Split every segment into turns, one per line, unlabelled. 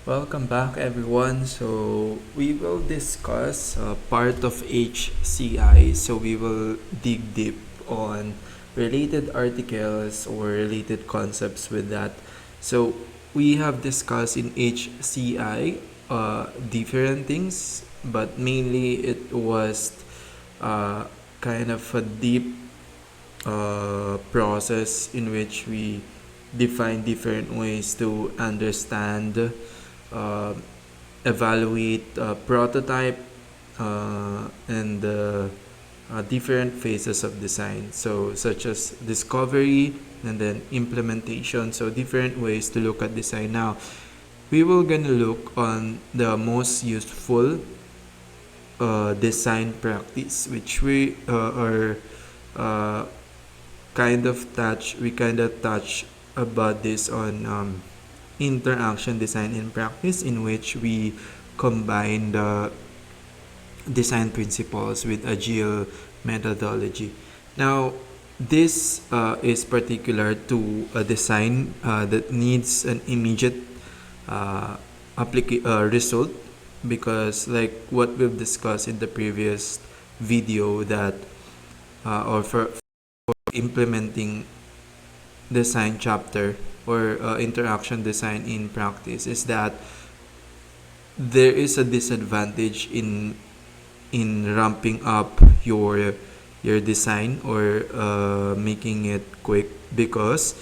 Welcome back, everyone. So, we will discuss part of HCI. So, we will dig deep on related articles or related concepts with that. So, we have discussed in HCI different things, but mainly it was uh, kind of a deep process in which we define different ways to understand, uh, evaluate, prototype, and different phases of design. So, such as discovery and then implementation. So, different ways to look at design. Now, we will gonna look on the most useful design practice, which we are uh, we kind of touch about this on interaction design in practice, in which we combine the design principles with agile methodology. Now, this is particular to a design that needs an immediate result, because like what we've discussed in the previous video, that or for implementing design chapter or interaction design in practice, is that there is a disadvantage in ramping up your design or making it quick, because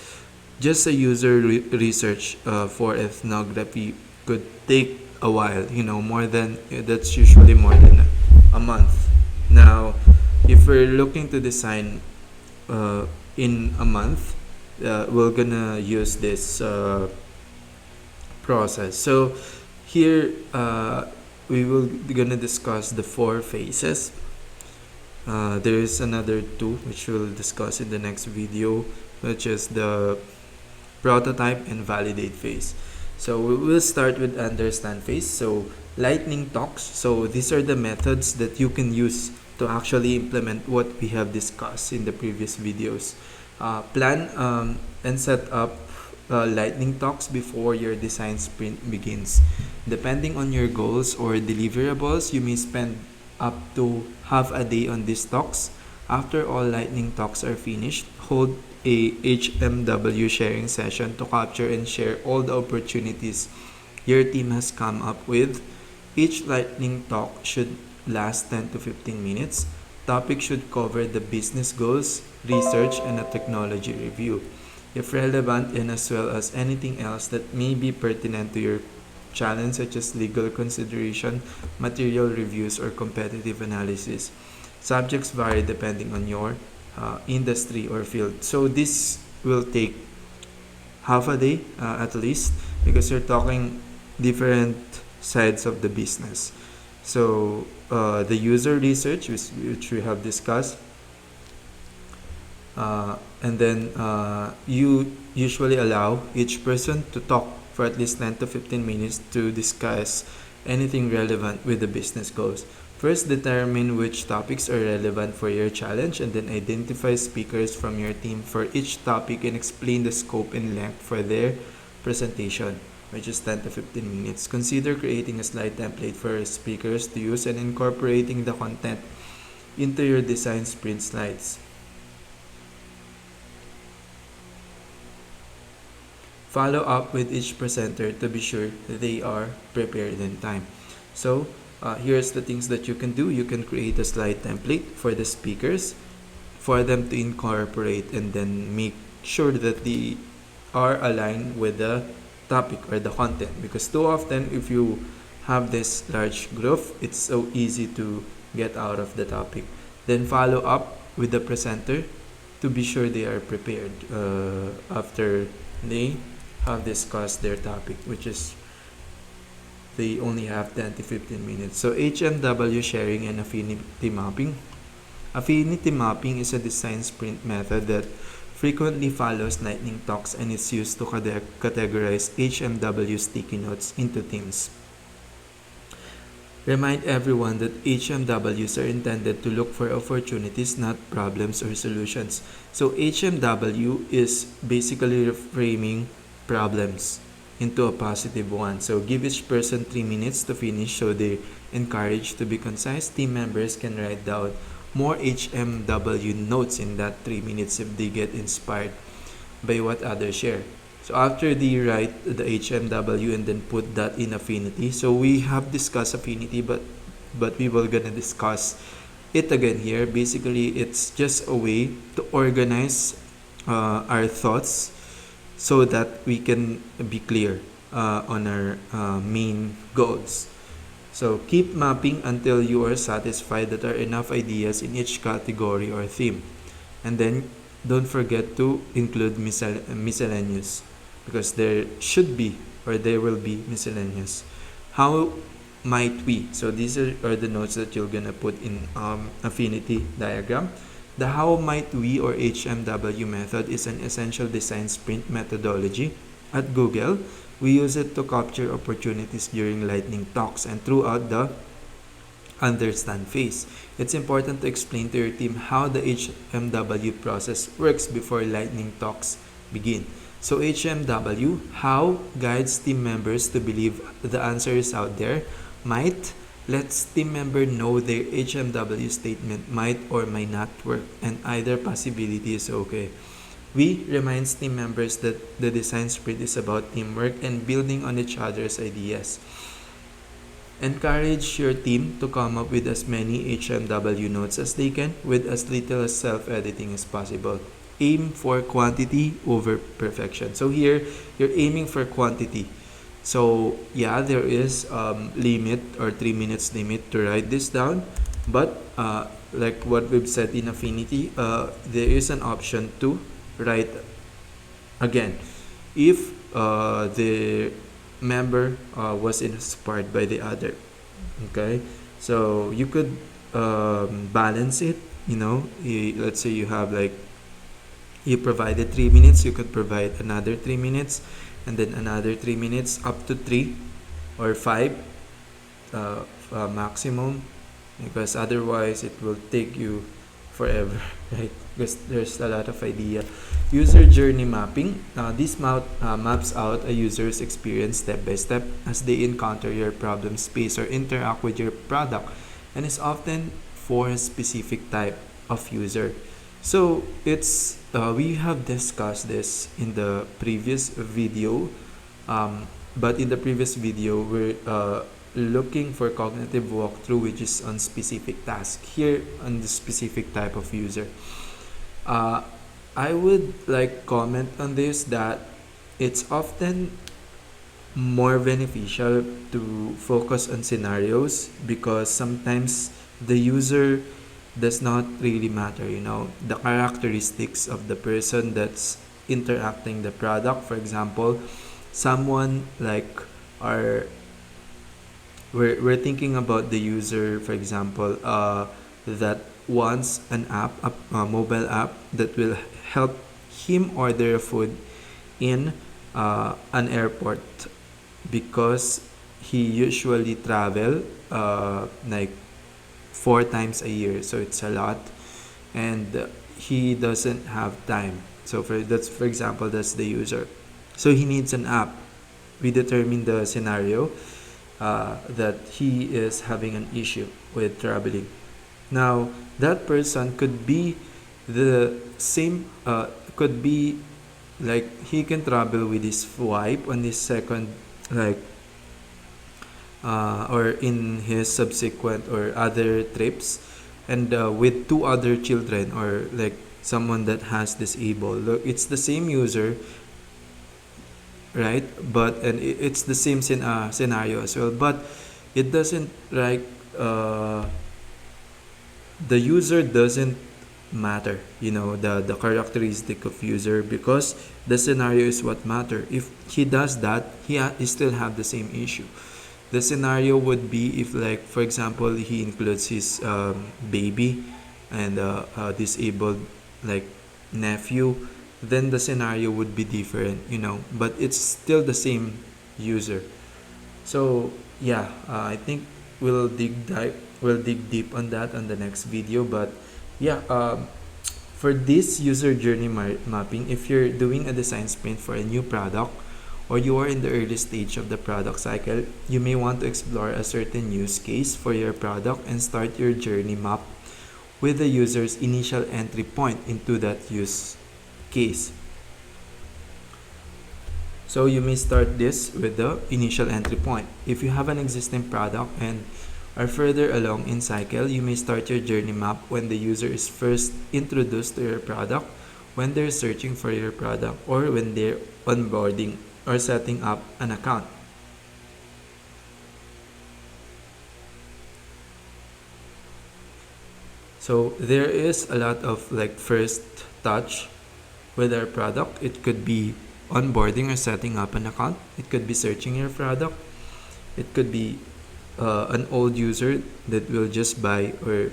just a research for ethnography could take a while, more than that's usually more than a month. Now, if we're looking to design in a month, we're gonna use this process. So here we will gonna discuss the four phases. There is another two which we'll discuss in the next video, which is the prototype and validate phase. So we will start with understand phase. So lightning talks. So these are the methods that you can use to actually implement what we have discussed in the previous videos. Plan and set up lightning talks before your design sprint begins. Depending on your goals or deliverables, you may spend up to half a day on these talks. After all lightning talks are finished, hold a HMW sharing session to capture and share all the opportunities your team has come up with. Each lightning talk should last 10 to 15 minutes. Topic should cover the business goals, research, and a technology review, if relevant, and as well as anything else that may be pertinent to your challenge, such as legal consideration, material reviews, or competitive analysis. Subjects vary depending on your industry or field. So this will take half a day at least, because you're talking different sides of the business. So the user research, which we have discussed, and then you usually allow each person to talk for at least 10 to 15 minutes to discuss anything relevant with the business goals. First, determine which topics are relevant for your challenge, and then identify speakers from your team for each topic and explain the scope and length for their presentation, which is 10 to 15 minutes. Consider creating a slide template for speakers to use and incorporating the content into your design sprint slides. Follow up with each presenter to be sure that they are prepared in time. So, here's the things that you can do. You can create a slide template for the speakers for them to incorporate, and then make sure that they are aligned with the topic or the content, because too often if you have this large group, it's so easy to get out of the topic. Then follow up with the presenter to be sure they are prepared after they have discussed their topic, which is they only have 10 to 15 minutes. So HMW sharing and affinity mapping. Affinity mapping is a design sprint method that frequently follows lightning talks and is used to categorize HMW sticky notes into themes. Remind everyone that HMWs are intended to look for opportunities, not problems or solutions. So HMW is basically reframing problems. into a positive one. So give each person 3 minutes to finish, so they're encouraged to be concise. Team members can write down more HMW notes in that 3 minutes if they get inspired by what others share. So after they write the HMW and then put that in affinity. So we have discussed affinity, but we will gonna discuss it again here. Basically, it's just a way to organize our thoughts so that we can be clear on our main goals. So keep mapping until you are satisfied that there are enough ideas in each category or theme. And then don't forget to include miscellaneous, because there should be, or there will be, miscellaneous. How might we? So these are the notes that you're gonna put in affinity diagram. The how might we or HMW method is an essential design sprint methodology. At Google, we use it to capture opportunities during lightning talks and throughout the understand phase. It's important to explain to your team how the HMW process works before lightning talks begin. So HMW, how, guides team members to believe the answer is out there. Might, lets team member know their HMW statement might or might not work, and either possibility is okay. We, reminds team members that the design sprint is about teamwork and building on each other's ideas. Encourage your team to come up with as many HMW notes as they can with as little as self-editing as possible. Aim for quantity over perfection. So here, you're aiming for quantity. So yeah, there is limit or 3 minutes limit to write this down, but like what we've said in affinity, there is an option to write again if the member was inspired by the other. Okay, so you could balance it. Let's say you have like, you provided 3 minutes, you could provide another 3 minutes, and then another 3 minutes, up to 3 or 5 maximum, because otherwise it will take you forever, right? Because there's a lot of idea. User journey mapping. This maps out a user's experience step by step as they encounter your problem space or interact with your product, and is often for a specific type of user. So it's we have discussed this in the previous video, but in the previous video we're looking for cognitive walkthrough, which is on specific task. Here on the specific type of user, I would like comment on this that it's often more beneficial to focus on scenarios, because sometimes the user does not really matter. The characteristics of the person that's interacting the product. For example, someone like we're thinking about the user, for example, that wants an app, a mobile app that will help him order food in an airport, because he usually travel like 4 times a year, so it's a lot, and he doesn't have time. So for example, that's the user. So he needs an app. We determine the scenario that he is having an issue with traveling. Now that person could be the same, could be like he can travel with his wife on his second, like or in his subsequent or other trips, and with 2 other children, or like someone that has disabled. Look, it's the same user, right? But and it's the same scenario as well, but it doesn't like the user doesn't matter, the characteristic of user, because the scenario is what matter. If he does that, he still have the same issue. The scenario would be if, like, for example, he includes his baby and disabled like nephew, then the scenario would be different, but it's still the same user. So yeah, I think we'll dig deep on that on the next video. But yeah, for this user journey mapping, if you're doing a design sprint for a new product or you are in the early stage of the product cycle, you may want to explore a certain use case for your product and start your journey map with the user's initial entry point into that use case. So you may start this with the initial entry point. If you have an existing product and are further along in cycle, you may start your journey map when the user is first introduced to your product, when they're searching for your product, or when they're onboarding or setting up an account. So there is a lot of like first touch with our product. It could be onboarding or setting up an account. It could be searching your product. It could be an old user that will just buy or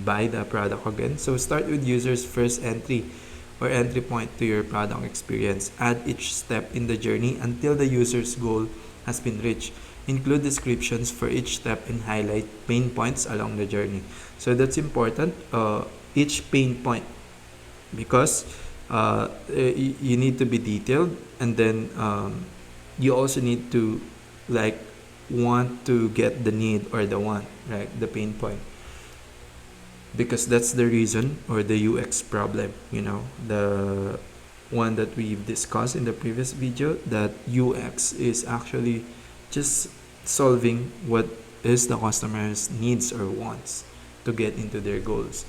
buy the product again. So start with user's first entry or entry point to your product experience. Add each step in the journey until the user's goal has been reached. Include descriptions for each step and highlight pain points along the journey. So that's important, each pain point, because you need to be detailed, and then you also need to like want to get the need or the want, right? The pain point, because that's the reason, or the UX problem, the one that we've discussed in the previous video, that UX is actually just solving what is the customer's needs or wants to get into their goals.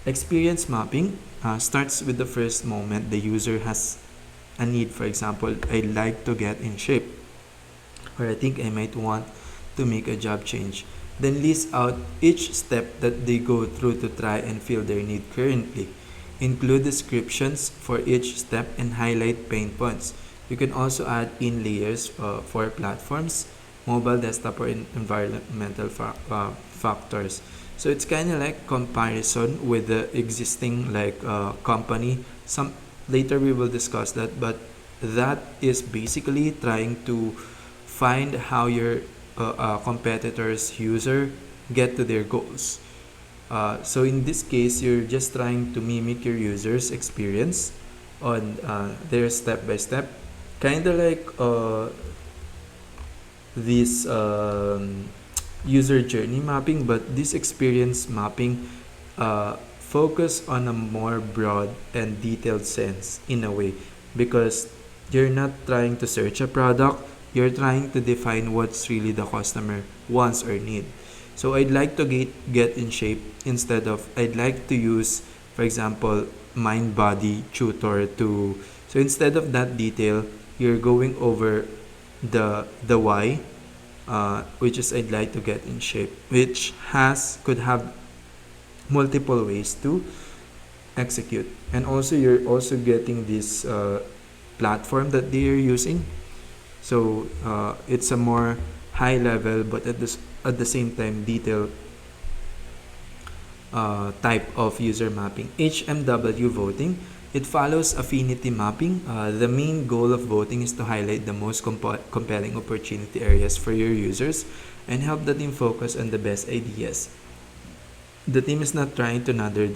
Experience mapping starts with the first moment the user has a need. For example, I'd like to get in shape, or I think I might want to make a job change. Then list out each step that they go through to try and fill their need currently. Include descriptions for each step and highlight pain points. You can also add in layers for platforms, mobile, desktop, or environmental factors. So it's kind of like comparison with the existing company. Some later we will discuss that, but that is basically trying to find how your competitors' user get to their goals. So in this case, you're just trying to mimic your user's experience on their step by step, kind of like this user journey mapping, but this experience mapping focus on a more broad and detailed sense in a way, because you're not trying to search a product, you're trying to define what's really the customer wants or need. So I'd like to get in shape instead of I'd like to use, for example, mind body tutor to. So instead of that detail, you're going over the why, which is I'd like to get in shape, which could have multiple ways to execute. And also you're also getting this platform that they are using. So it's a more high level, but at the same time detailed type of user mapping. HMW voting. It follows affinity mapping. The main goal of voting is to highlight the most compelling opportunity areas for your users and help the team focus on the best ideas. The team is not trying to narrow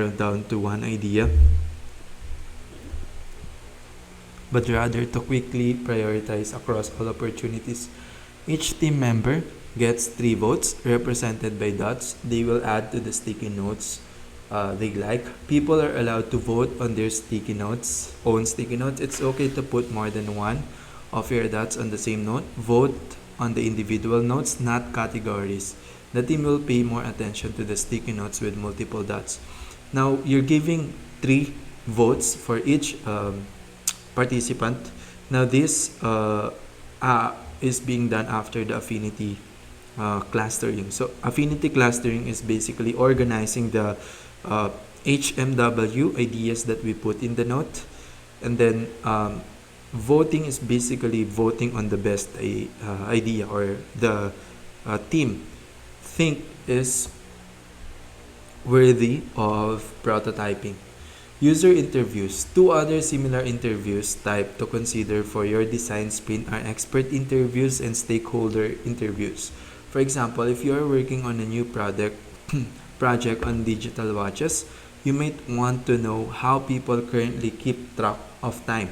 down to one idea, but rather to quickly prioritize across all opportunities. Each team member gets 3 votes represented by dots. They will add to the sticky notes they like. People are allowed to vote on their own sticky notes. It's okay to put more than one of your dots on the same note. Vote on the individual notes, not categories. The team will pay more attention to the sticky notes with multiple dots. Now, you're giving 3 votes for each participant. Now, this is being done after the affinity clustering. So, affinity clustering is basically organizing the HMW ideas that we put in the note, and then voting is basically voting on the best idea or the team think is worthy of prototyping. User interviews. 2 other similar interviews type to consider for your design sprint are expert interviews and stakeholder interviews. For example, if you are working on a new project on digital watches, you might want to know how people currently keep track of time.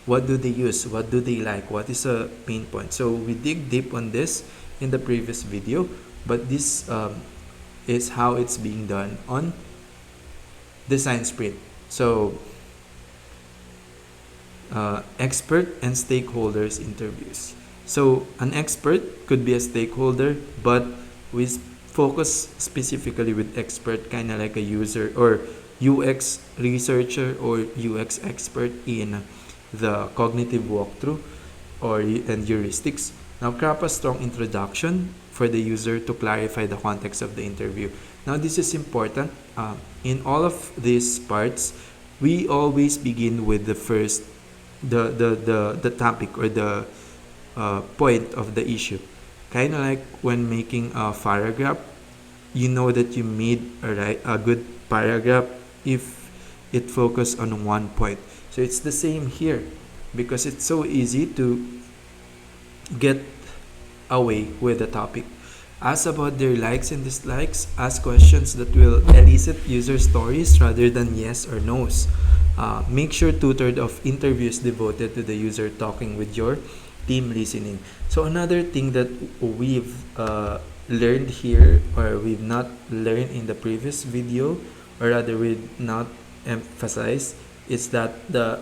what do they use, what do they like, what is a pain point. So we dig deep on this in the previous video, but this is how it's being done on design sprint. So expert and stakeholders interviews. So an expert could be a stakeholder, but we focus specifically with expert, kind of like a user or UX researcher or UX expert in the cognitive walkthrough and heuristics. Now craft a strong introduction for the user to clarify the context of the interview. Now this is important. In all of these parts, we always begin with the first, the topic or the point of the issue. Kind of like when making a paragraph, you know that you made a good paragraph if it focused on one point. So it's the same here, because it's so easy to get away with the topic. Ask about their likes and dislikes. Ask questions that will elicit user stories rather than yes or no's. Make sure 2/3 of interviews devoted to the user talking with your team listening. So another thing that we've learned here, or we've not learned in the previous video, or rather we've not emphasized, is that the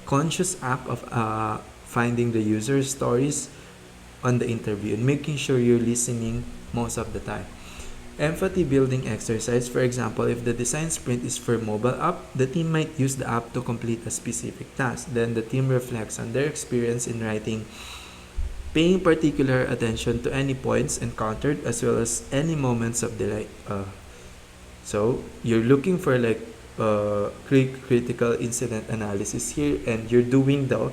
conscious act of finding the user stories on the interview and making sure you're listening most of the time. Empathy building exercise. For example, if the design sprint is for mobile app, the team might use the app to complete a specific task. Then the team reflects on their experience in writing, paying particular attention to any points encountered as well as any moments of delight. So you're looking for like critical incident analysis here, and you're doing the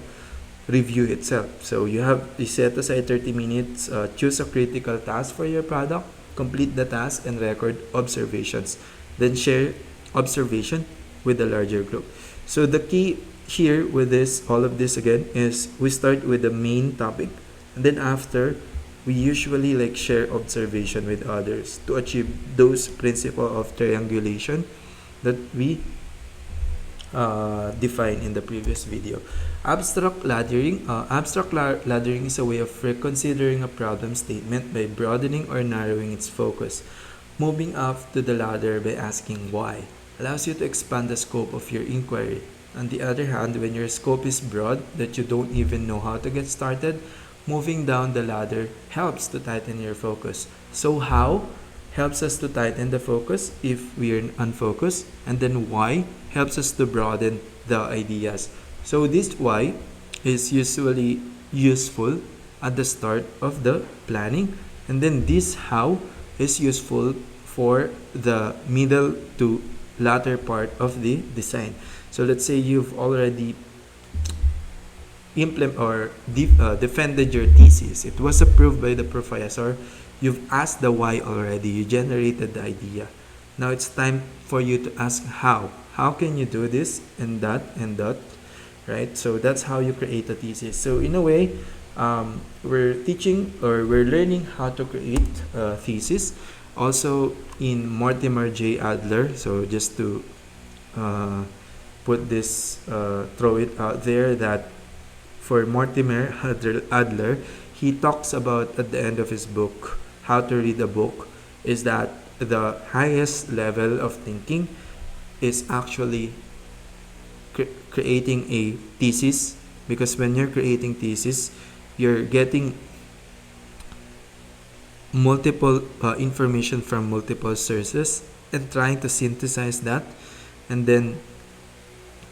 review itself. So you set aside 30 minutes, choose a critical task for your product, complete the task, and record observations. Then share observation with the larger group. So the key here with all of this again, is we start with the main topic, and then after, we usually like share observation with others to achieve those principle of triangulation that we defined in the previous video. Abstract laddering. Laddering is a way of reconsidering a problem statement by broadening or narrowing its focus. Moving up to the ladder by asking why allows you to expand the scope of your inquiry. On the other hand, when your scope is broad that you don't even know how to get started, moving down the ladder helps to tighten your focus. So how helps us to tighten the focus if we are unfocused? And then why helps us to broaden the ideas. So this why is usually useful at the start of the planning, and then this how is useful for the middle to latter part of the design. So let's say you've already defended your thesis. It was approved by the professor. You've asked the why already. You generated the idea. Now it's time for you to ask how. How can you do this and that, right? So that's how you create a thesis. So in a way, we're learning how to create a thesis. Also in Mortimer J. Adler. So just to throw it out there, that for Mortimer Adler, he talks about at the end of his book, How to Read a Book, is that the highest level of thinking is actually creating a thesis, because when you're creating thesis, you're getting multiple information from multiple sources and trying to synthesize that, and then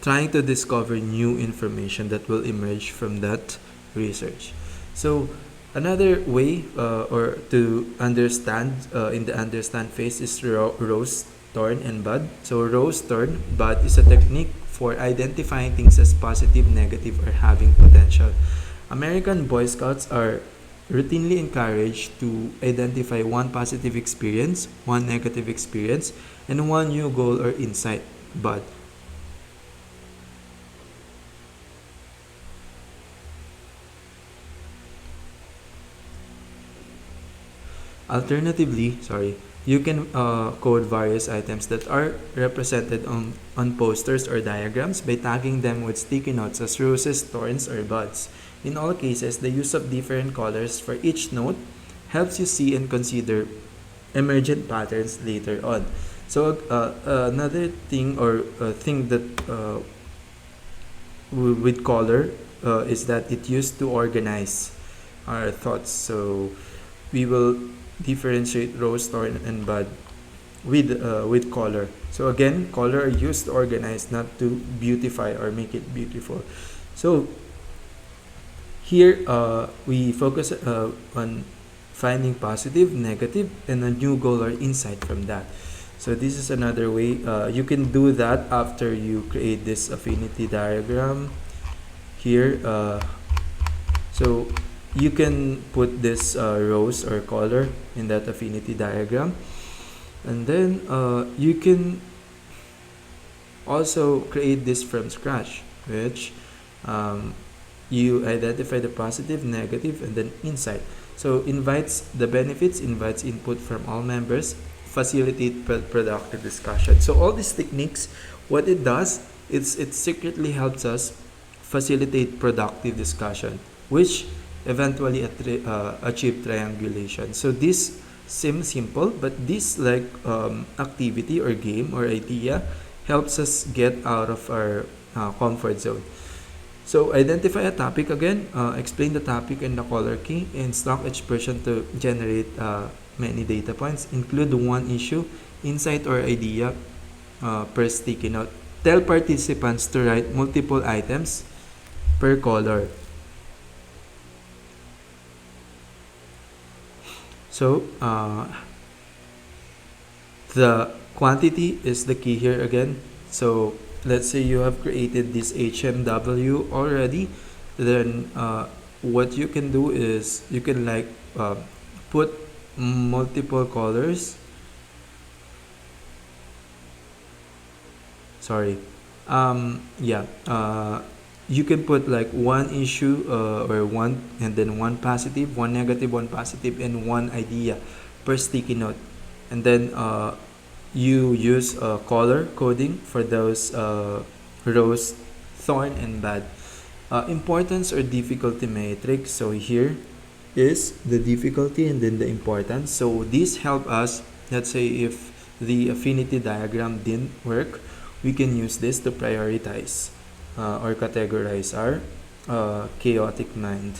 trying to discover new information that will emerge from that research. So another way or to understand in the understand phase is rose, thorn, and bud. So rose, thorn, bud is a technique for identifying things as positive, negative, or having potential. American Boy Scouts are routinely encouraged to identify one positive experience, one negative experience, and one new goal or insight, bud. Alternatively, You can code various items that are represented on posters or diagrams by tagging them with sticky notes as roses, thorns, or buds. In all cases, the use of different colors for each note helps you see and consider emergent patterns later on. So another thing or thing that with color is that it used to organize our thoughts. So we will differentiate rose, thorn, and bud with color. So again, color are used to organize, not to beautify or make it beautiful. So here we focus on finding positive, negative, and a new goal or insight from that. So this is another way. You can do that after you create this affinity diagram here. So you can put this rose or color in that affinity diagram, and then you can also create this from scratch, which you identify the positive, negative, and then insight. So invites the benefits, invites input from all members, facilitate productive discussion. So all these techniques, what it does, it secretly helps us facilitate productive discussion, which eventually achieve triangulation. So this seems simple, but this activity or game or idea helps us get out of our comfort zone. So identify a topic again, explain the topic and the color key, instruct each person to generate many data points, include one issue, insight or idea per sticky note. Tell participants to write multiple items per color. So the quantity is the key here again. So let's say you have created this HMW already, then what you can do is you can put multiple colors. Sorry. You can put like one issue or one, and then one positive, one negative, one positive, and one idea per sticky note. And then you use color coding for those rose, thorn, and bud. Importance or difficulty matrix. So here is the difficulty and then the importance. So these help us, let's say if the affinity diagram didn't work, we can use this to prioritize or categorize our chaotic mind.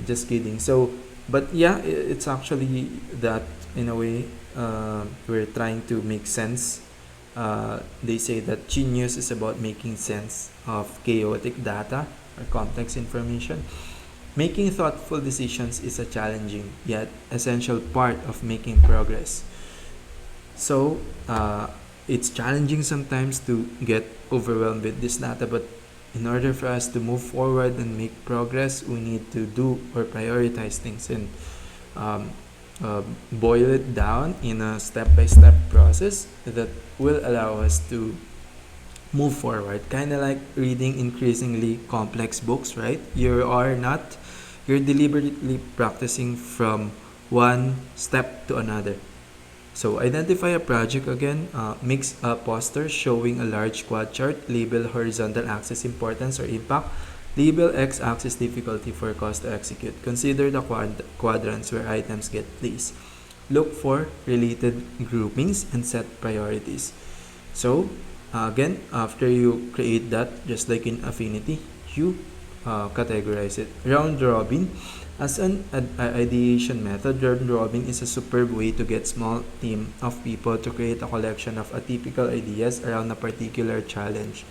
Just kidding. So, but yeah, it's actually that in a way we're trying to make sense. They say that genius is about making sense of chaotic data or complex information. Making thoughtful decisions is a challenging yet essential part of making progress. So, it's challenging sometimes to get overwhelmed with this data, but in order for us to move forward and make progress, we need to do or prioritize things and boil it down in a step-by-step process that will allow us to move forward. Kind of like reading increasingly complex books, right? You're deliberately practicing from one step to another. So identify a project again, mix a poster showing a large quad chart, label horizontal axis importance or impact, label x-axis difficulty for cost to execute. Consider the quadrants where items get placed. Look for related groupings and set priorities. So again, after you create that, just like in Affinity, you categorize it. Round robin. As an ideation method, round robin is a superb way to get small team of people to create a collection of atypical ideas around a particular challenge.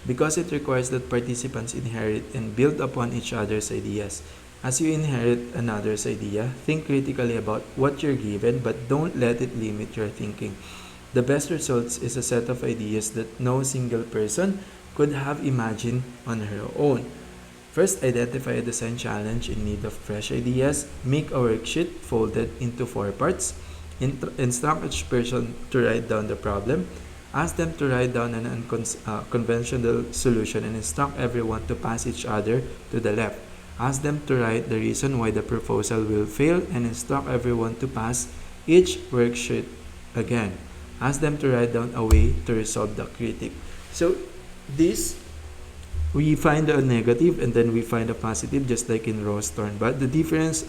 Because it requires that participants inherit and build upon each other's ideas. As you inherit another's idea, think critically about what you're given, but don't let it limit your thinking. The best results is a set of ideas that no single person could have imagined on her own. First, identify a design challenge in need of fresh ideas. Make a worksheet folded into 4 parts. Instruct each person to write down the problem. Ask them to write down an unconventional solution and instruct everyone to pass each other to the left. Ask them to write the reason why the proposal will fail and instruct everyone to pass each worksheet again. Ask them to write down a way to resolve the critique. So this, we find a negative and then we find a positive, just like in Rose Thorn. But the difference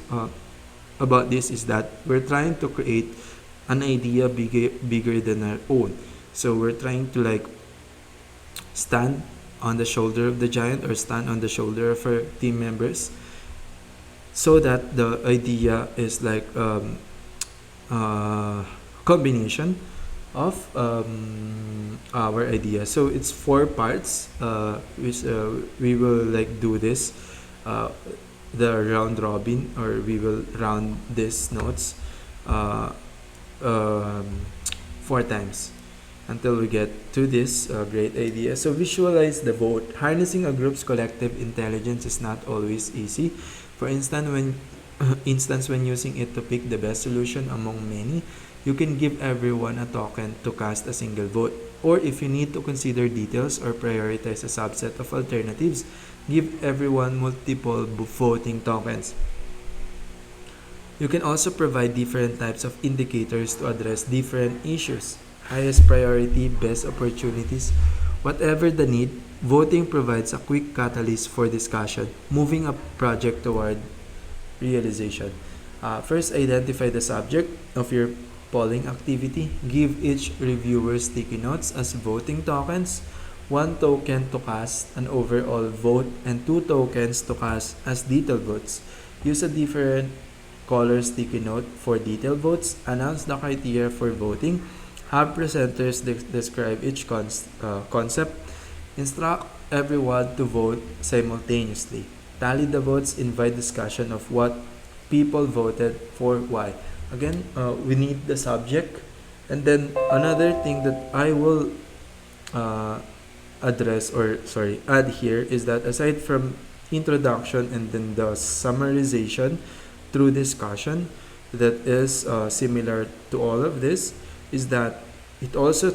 about this is that we're trying to create an idea bigger than our own. So we're trying to like stand on the shoulder of the giant, or stand on the shoulder of our team members, so that the idea is like combination of our idea. So it's 4 parts, which we will like do this the round robin, or we will round these notes uh, um, 4 times until we get to this great idea. So visualize the vote. Harnessing a group's collective intelligence is not always easy. For instance, when using it to pick the best solution among many, you can give everyone a token to cast a single vote. Or if you need to consider details or prioritize a subset of alternatives, give everyone multiple voting tokens. You can also provide different types of indicators to address different issues. Highest priority, best opportunities. Whatever the need, voting provides a quick catalyst for discussion, moving a project toward realization. First, identify the subject of your polling activity. Give each reviewer sticky notes as voting tokens, 1 token to cast an overall vote, and 2 tokens to cast as detailed votes. Use a different color sticky note for detailed votes. Announce the criteria for voting. Have presenters describe each concept. Instruct everyone to vote simultaneously. Tally the votes. Invite discussion of what people voted for, why. Again, we need the subject. And then another thing that I will add here is that aside from introduction and then the summarization through discussion, that is similar to all of this, is that it also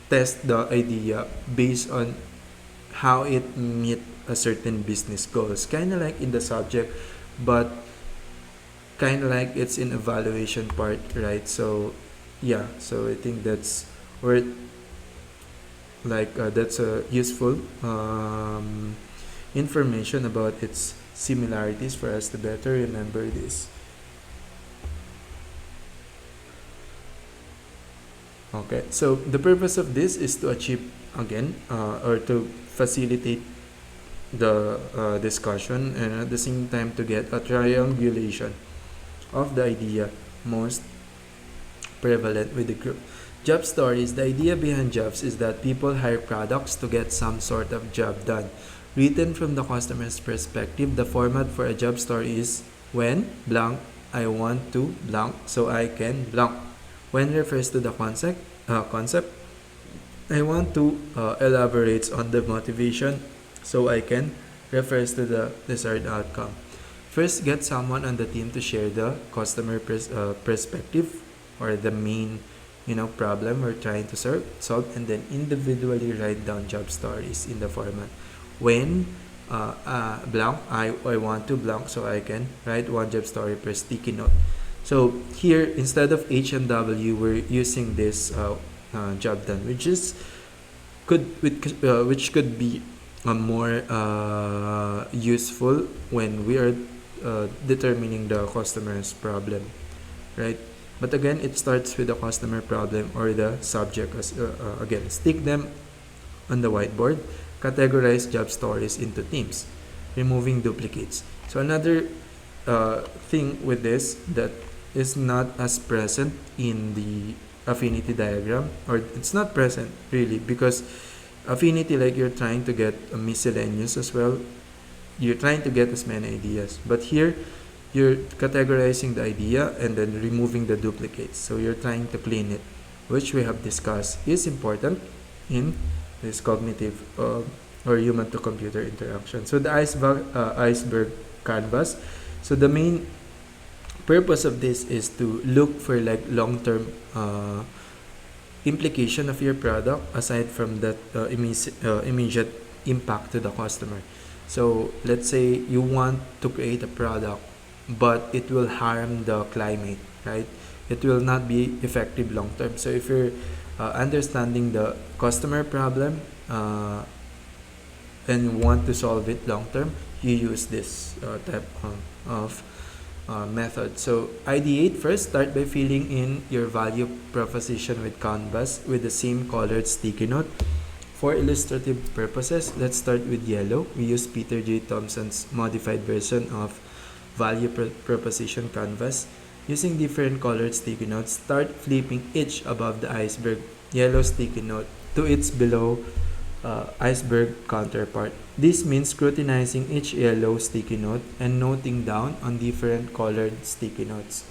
tests the idea based on how it meet a certain business goals. Kind of like in the subject, but kind of like it's in evaluation part, right? So yeah, so I think that's where that's a useful information about its similarities for us to better remember this. Okay, so the purpose of this is to achieve again or to facilitate the discussion, and at the same time to get a triangulation of the idea most prevalent with the group. Job stories. The idea behind jobs is that people hire products to get some sort of job done. Written from the customer's perspective, the format for a job story is when blank, I want to blank so I can blank. When refers to the concept, I want to elaborate on the motivation so I can refers to the desired outcome. First, get someone on the team to share the customer perspective, or the main problem we're trying to solve, and then individually write down job stories in the format. When blank, I want to blank so I can write 1 job story per sticky note. So here, instead of H and W, we're using this job done, which could be more useful when we are determining the customer's problem, right? But again, it starts with the customer problem or the subject. Again, stick them on the whiteboard. Categorize job stories into teams, removing duplicates. So another thing with this that is not as present in the affinity diagram, or it's not present really, because affinity, like, you're trying to get a miscellaneous as well. You're trying to get as many ideas, but here you're categorizing the idea and then removing the duplicates. So you're trying to clean it, which we have discussed is important in this cognitive or human to computer interaction. So the iceberg canvas. So the main purpose of this is to look for like long-term implication of your product aside from that immediate impact to the customer. So let's say you want to create a product but it will harm the climate, right? it will not be effective long term. So if you're understanding the customer problem and want to solve it long term, you use this type of method. So ideate first, start by filling in your value proposition with canvas with the same colored sticky note. For illustrative purposes, let's start with yellow. We use Peter J. Thompson's modified version of value proposition canvas. Using different colored sticky notes, start flipping each above the iceberg yellow sticky note to its below iceberg counterpart. This means scrutinizing each yellow sticky note and noting down on different colored sticky notes.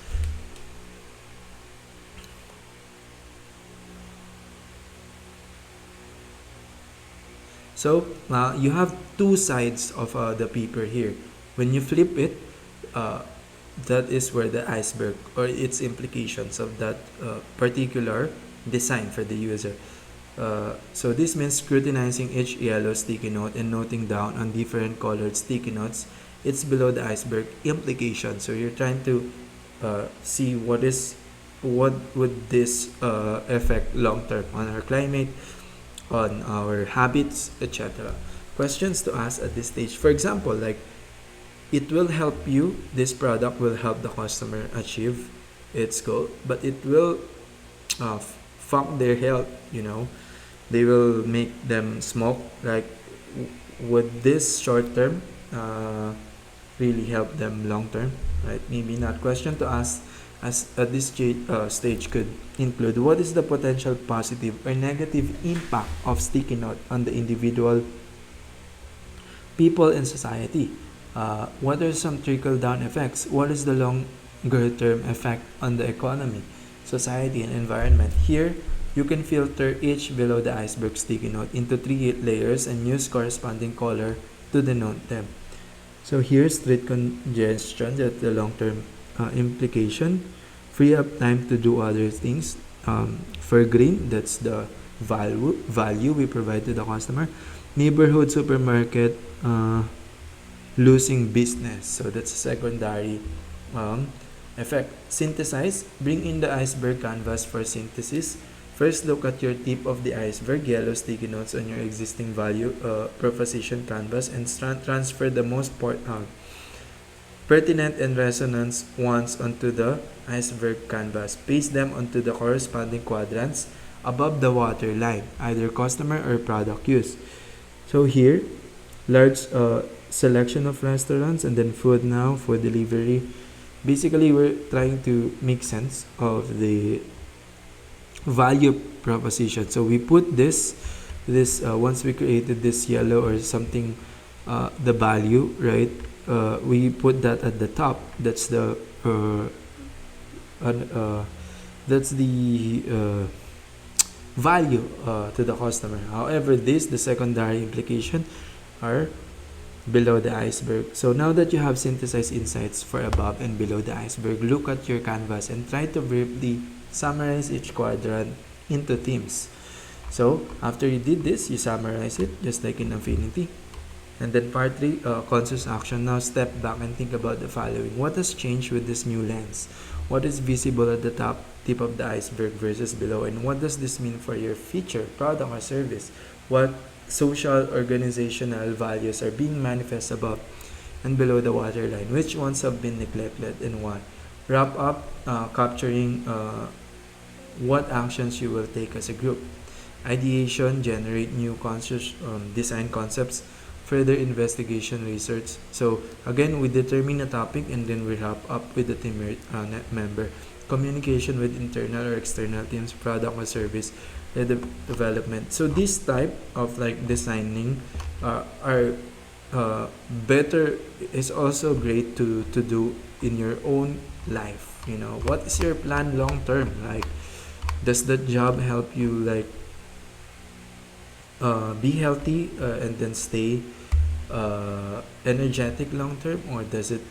So you have two sides of the paper here. When you flip it, that is where the iceberg or its implications of that particular design for the user. So this means scrutinizing each yellow sticky note and noting down on different colored sticky notes. It's below the iceberg implication. So you're trying to see what would this affect long term on our climate, on our habits, etc. Questions to ask at this stage. For example, like it will help you, this product will help the customer achieve its goal, but it will fuck their health, they will make them smoke. Like, would this short term really help them long term? Right? Maybe not. Question to ask as at this stage could include: what is the potential positive or negative impact of sticky note on the individual, people, and society? What are some trickle down effects? What is the longer term effect on the economy, society, and environment? Here, you can filter each below the iceberg sticky note into 3 layers and use corresponding color to denote them. So here's street congestion, that's the long-term implication. Free up time to do other things. For green, that's the value we provide to the customer. Neighborhood supermarket losing business, so that's a secondary effect. Synthesize, bring in the iceberg canvas for synthesis. First, look at your tip of the iceberg, yellow sticky notes on your existing value proposition canvas, and transfer the most pertinent and resonance ones onto the iceberg canvas. Paste them onto the corresponding quadrants above the waterline, either customer or product use. So here, large selection of restaurants, and then food now, food delivery. Basically, we're trying to make sense of the value proposition. So we put this once we created this yellow or something, the value, right? We put that at the top. That's the value to the customer. However, the secondary implication are below the iceberg. So now that you have synthesized insights for above and below the iceberg, look at your canvas and try to briefly summarize each quadrant into themes. So after you did this, you summarize it just like in Affinity. And then part 3, conscious action. Now step back and think about the following. What has changed with this new lens? What is visible at the tip of the iceberg versus below? And what does this mean for your feature, product, or service? What social, organizational values are being manifest above and below the waterline? Which ones have been neglected and why? Wrap up, capturing what actions you will take as a group. Ideation, generate new conscious design concepts. Further investigation, research. So again, we determine a topic and then we wrap up with the team member. Communication with internal or external teams, product or service, development. So this type of like designing are better, is also great to do in your own life. What is your plan long term? Like, does that job help you like be healthy and then stay energetic long term, or does it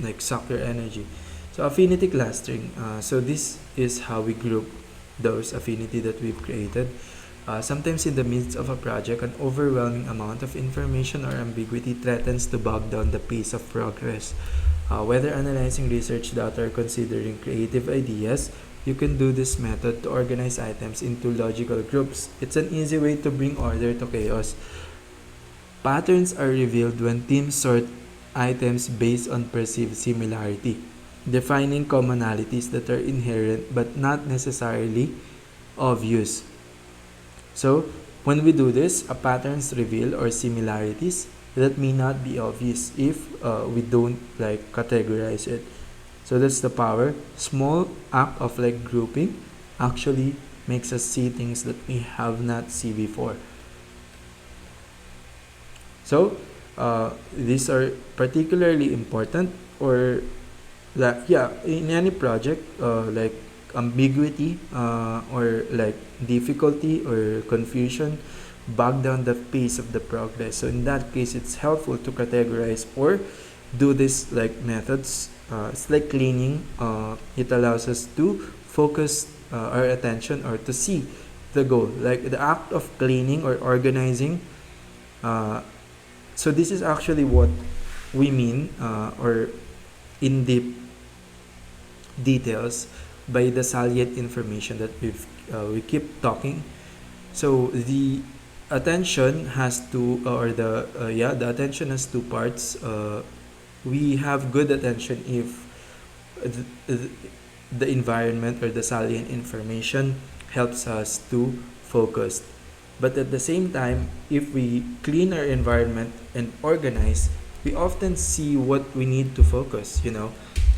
like suck your energy? So affinity clustering. So this is how we group those affinity that we've created. Sometimes in the midst of a project, an overwhelming amount of information or ambiguity threatens to bog down the pace of progress. Whether analyzing research data or considering creative ideas, you can do this method to organize items into logical groups. It's an easy way to bring order to chaos. Patterns are revealed when teams sort items based on perceived similarity, defining commonalities that are inherent but not necessarily obvious. So, when we do this, a patterns reveal or similarities that may not be obvious if we don't categorize it. So that's the power. Small act of grouping actually makes us see things that we have not seen before. So these are particularly important, or in any project, ambiguity or difficulty or confusion bog down the pace of the progress. So in that case, it's helpful to categorize or do this methods. It's like cleaning. It allows us to focus our attention or to see the goal, like the act of cleaning or organizing. So this is actually what we mean, or in deep details, by the salient information that we keep talking. So the attention has two, or the attention has two parts. We have good attention if the environment or the salient information helps us to focus. But at the same time, if we clean our environment and organize, we often see what we need to focus,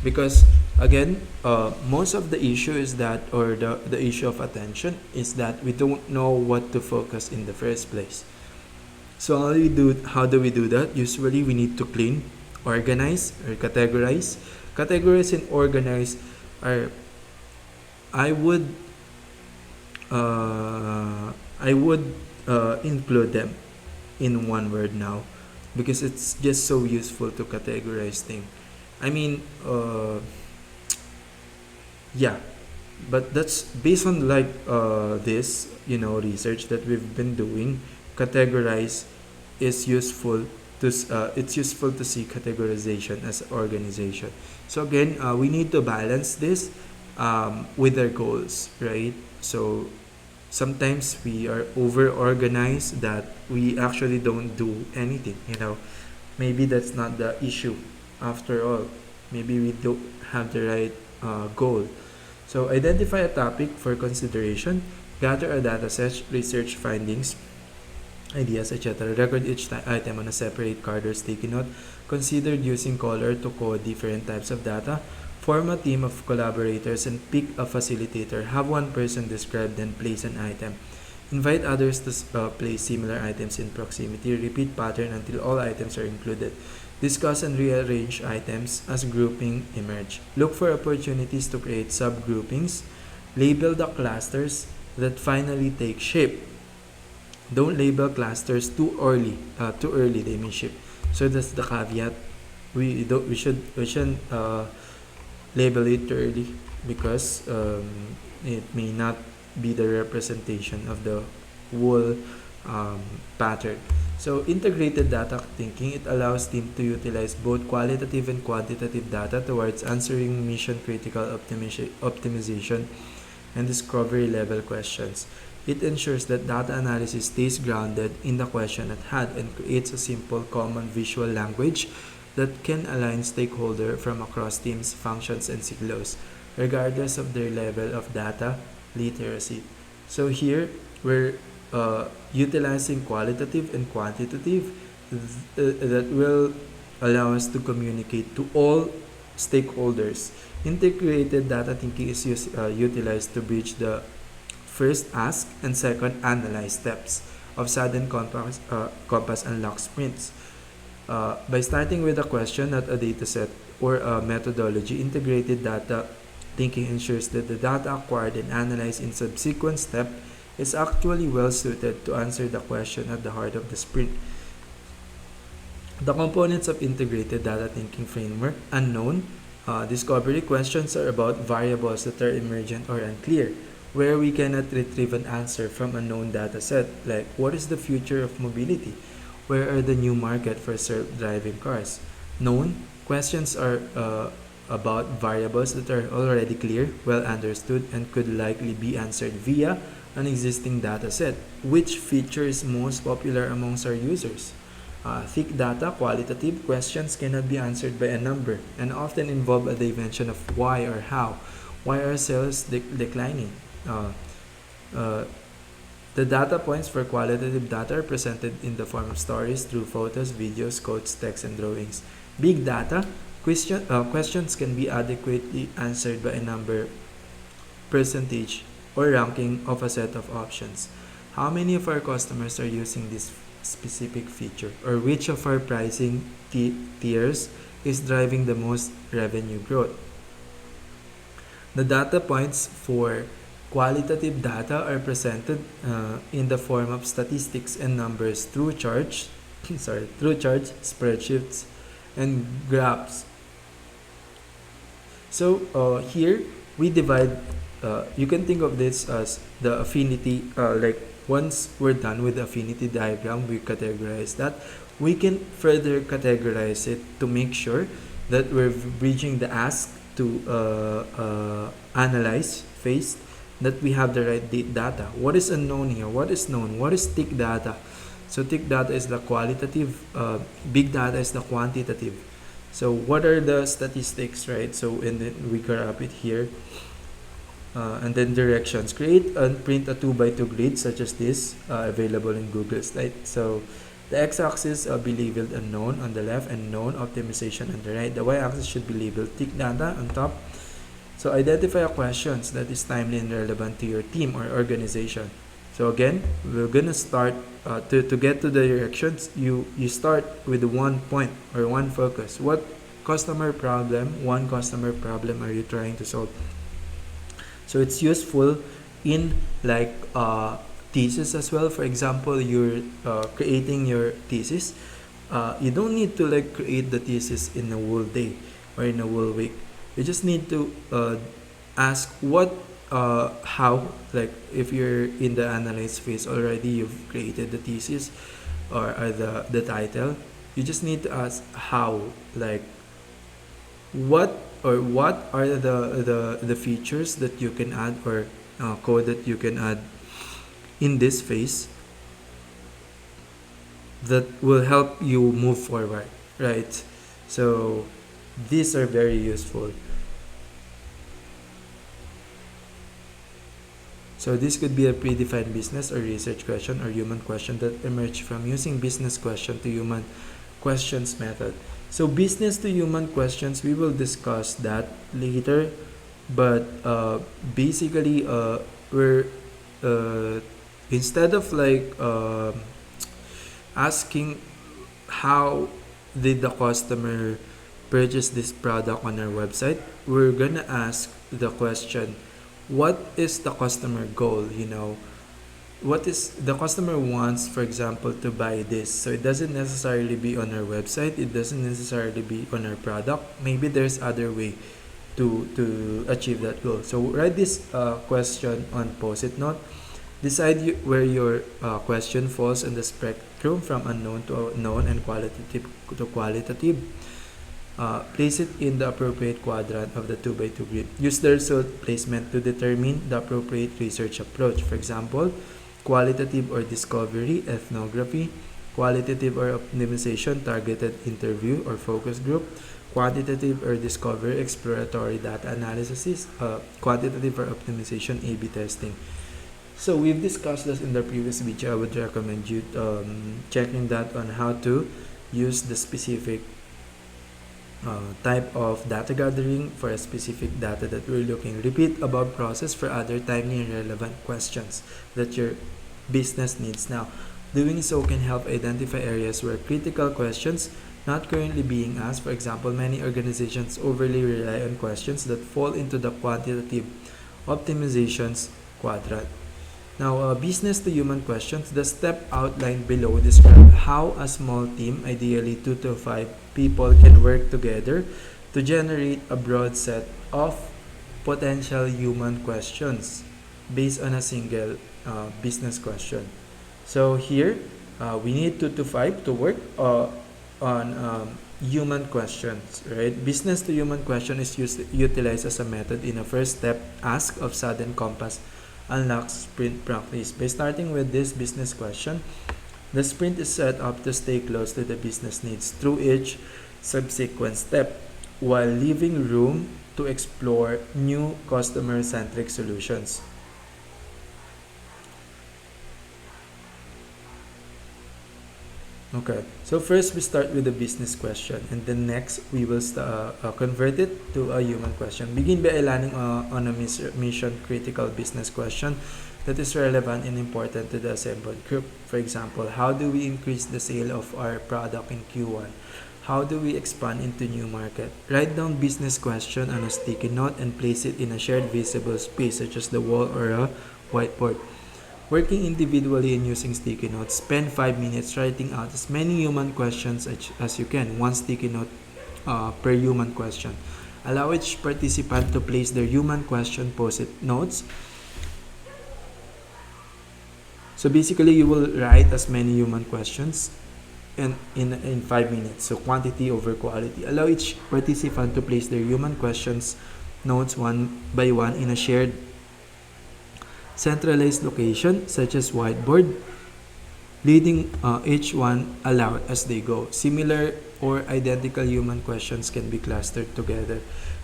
because again, most of the issue is that, or the issue of attention is that we don't know what to focus in the first place. So how do we do that? Usually we need to clean, organize, or categorize. Categorize and organize are, I would include them in one word now, because it's just so useful to categorize things. I mean, yeah, but that's based on this research that we've been doing. Categorize is useful to it's useful to see categorization as organization. So again, we need to balance this with our goals, right? So sometimes we are over organized that we actually don't do anything. Maybe that's not the issue after all. Maybe we don't have the right goal. So identify a topic for consideration, gather a data set, research findings, ideas, etc. Record each item on a separate card or sticky note. Consider using color to code different types of data. Form a team of collaborators and pick a facilitator. Have one person describe then place an item. Invite others to place similar items in proximity. Repeat pattern until all items are included. Discuss and rearrange items as grouping emerge. Look for opportunities to create subgroupings. Label the clusters that finally take shape. Don't label clusters too early. Too early they may ship. So that's the caveat. We shouldn't label it too early, because it may not be the representation of the whole pattern. So integrated data thinking, it allows team to utilize both qualitative and quantitative data towards answering mission critical optimization and discovery level questions. It ensures that data analysis stays grounded in the question at hand and creates a simple common visual language that can align stakeholders from across teams, functions, and silos, regardless of their level of data literacy. So here, we're utilizing qualitative and quantitative that will allow us to communicate to all stakeholders. Integrated data thinking is utilized to bridge the first ask and second analyze steps of sudden compass and lock sprints. By starting with a question, not a dataset or a methodology, integrated data thinking ensures that the data acquired and analyzed in subsequent step is actually well suited to answer the question at the heart of the sprint. The components of integrated data thinking framework: unknown. Discovery questions are about variables that are emergent or unclear, where we cannot retrieve an answer from a known data set, like what is the future of mobility? Where are the new market for self-driving cars? Known questions are about variables that are already clear, well understood, and could likely be answered via an existing data set. Which feature is most popular amongst our users? Thick data, qualitative questions cannot be answered by a number and often involve a dimension of why or how. Why are sales declining? Uh, uh, the data points for qualitative data are presented in the form of stories through photos, videos, quotes, text, and drawings. Big data, questions can be adequately answered by a number, percentage, or ranking of a set of options. How many of our customers are using this specific feature? Or which of our pricing tiers is driving the most revenue growth? The data points for qualitative data are presented in the form of statistics and numbers through charts, spreadsheets, and graphs. So here we divide. You can think of this as the affinity. Like once we're done with the affinity diagram, we categorize that. We can further categorize it to make sure that we're bridging the ask to analyze phase, that we have the right data. What is unknown here? What is known? What is thick data? So thick data is the qualitative, big data is the quantitative. So what are the statistics, right? So and then we grab it here. And then directions. Create and print a 2x2 grid such as this, available in Google Slides. So the x-axis be labeled unknown on the left and known optimization on the right. The y-axis should be labeled thick data on top. So identify questions that is timely and relevant to your team or organization. So again, we're gonna start to get to the directions. You start with one point or one focus. What one customer problem are you trying to solve? So it's useful in like thesis as well. For example, you're creating your thesis. You don't need to like create the thesis in a whole day or in a whole week. You just need to ask how, like if you're in the analyze phase already, you've created the thesis or the title. You just need to ask how, like what are the features that you can add, or code that you can add in this phase that will help you move forward, right? So these are very useful. So this could be a predefined business or research question or human question that emerged from using business question to human questions method. So business to human questions, we will discuss that later, but basically we're instead of like asking how did the customer purchase this product on our website, we're gonna ask the question, what is the customer goal? What is the customer wants, for example, to buy this. So it doesn't necessarily be on our website, it doesn't necessarily be on our product. Maybe there's other way to achieve that goal. So write this question on post-it note. Decide where your question falls in the spectrum from unknown to known and qualitative to qualitative. Place it in the appropriate quadrant of the 2x2 grid. Use the result placement to determine the appropriate research approach. For example, qualitative or discovery, ethnography; qualitative or optimization, targeted interview or focus group; quantitative or discovery, exploratory data analysis; quantitative or optimization, A/B testing. So we've discussed this in the previous video. I would recommend you checking that on how to use the specific type of data gathering for a specific data that we're looking. Repeat above process for other timely and relevant questions that your business needs now. Doing so can help identify areas where critical questions not currently being asked. For example, many organizations overly rely on questions that fall into the quantitative optimizations quadrant. Now, business to human questions. The step outlined below describe how a small team, ideally 2 to 5 people, can work together to generate a broad set of potential human questions based on a single business question. So here, we need 2 to 5 to work on human questions, right? Business to human question is utilized as a method in a first step ask of sudden compass unlocks sprint practice. By starting with this business question, the sprint is set up to stay close to the business needs through each subsequent step while leaving room to explore new customer-centric solutions. Okay, so first we start with the business question, and then next we will convert it to a human question. Begin by aligning on a mission critical business question that is relevant and important to the assembled group. For example, how do we increase the sale of our product in Q1? How do we expand into new market? Write down business question on a sticky note and place it in a shared visible space such as the wall or a whiteboard. Working individually and using sticky notes, spend 5 minutes writing out as many human questions as you can, one sticky note per human question. Allow each participant to place their human question post-it notes. So basically, you will write as many human questions in 5 minutes. So quantity over quality. Allow each participant to place their human questions notes one by one in a shared centralized location such as whiteboard, leading each one aloud as they go. Similar or identical human questions can be clustered together.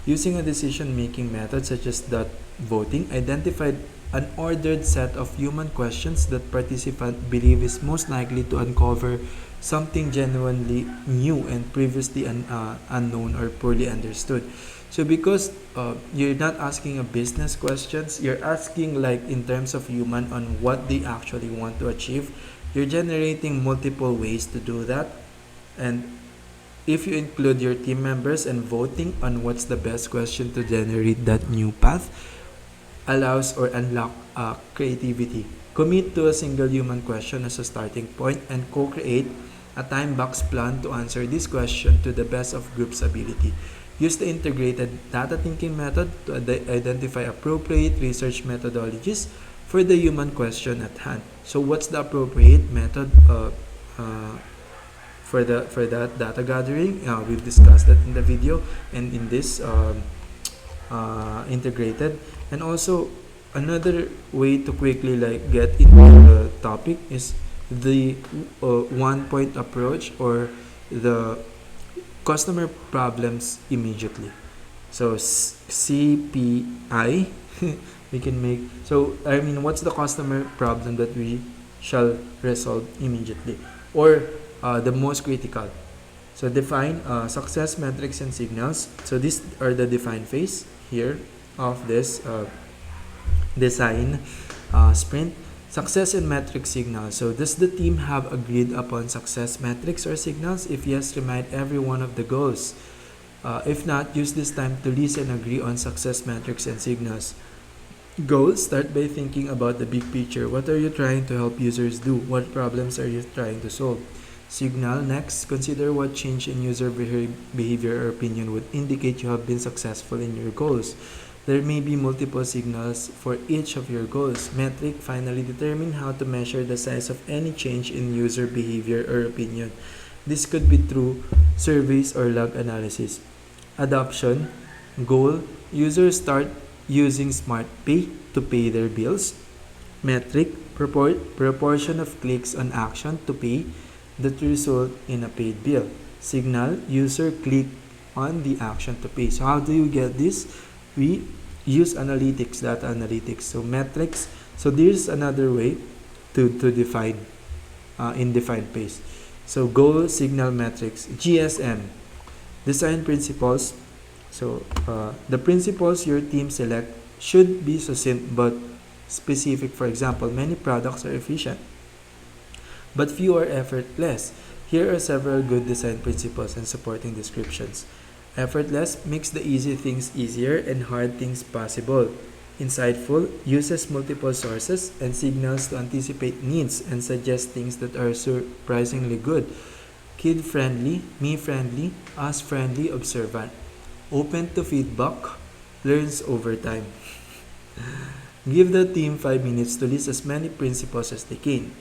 Using a decision-making method such as dot voting, identify an ordered set of human questions that participants believe is most likely to uncover something genuinely new and previously unknown or poorly understood. So because you're not asking a business questions, you're asking like in terms of human on what they actually want to achieve. You're generating multiple ways to do that. And if you include your team members and voting on what's the best question to generate that new path, allows or unlock creativity. Commit to a single human question as a starting point and co-create a time box plan to answer this question to the best of group's ability. Use the integrated data thinking method to identify appropriate research methodologies for the human question at hand. So what's the appropriate method for that data gathering? We've discussed that in the video and in this integrated. And also another way to quickly like get into the topic is the one point approach or the customer problems immediately. So CPI we can make. So I mean, what's the customer problem that we shall resolve immediately, or the most critical? So define success metrics and signals. So these are the define phase here of this design sprint. Success and metric signals. So does the team have agreed upon success metrics or signals? If yes, remind everyone of the goals. If not, use this time to list and agree on success metrics and signals. Goals, start by thinking about the big picture. What are you trying to help users do? What problems are you trying to solve? Signal, next, consider what change in user behavior or opinion would indicate you have been successful in your goals. There may be multiple signals for each of your goals. Metric, finally, determine how to measure the size of any change in user behavior or opinion. This could be through surveys or log analysis. Adoption, goal, users start using SmartPay to pay their bills. Metric, proportion of clicks on action to pay that result in a paid bill. Signal, user click on the action to pay. So how do you get this? We use analytics, data analytics. So metrics. So there's another way to define in defined phase. So goal, signal, metrics. GSM, design principles. So the principles your team select should be succinct but specific. For example, many products are efficient, but few are effortless. Here are several good design principles and supporting descriptions. Effortless makes the easy things easier and hard things possible. Insightful uses multiple sources and signals to anticipate needs and suggest things that are surprisingly good. Kid-friendly, me-friendly, us-friendly, observant. Open to feedback, learns over time. Give the team 5 minutes to list as many principles as they can.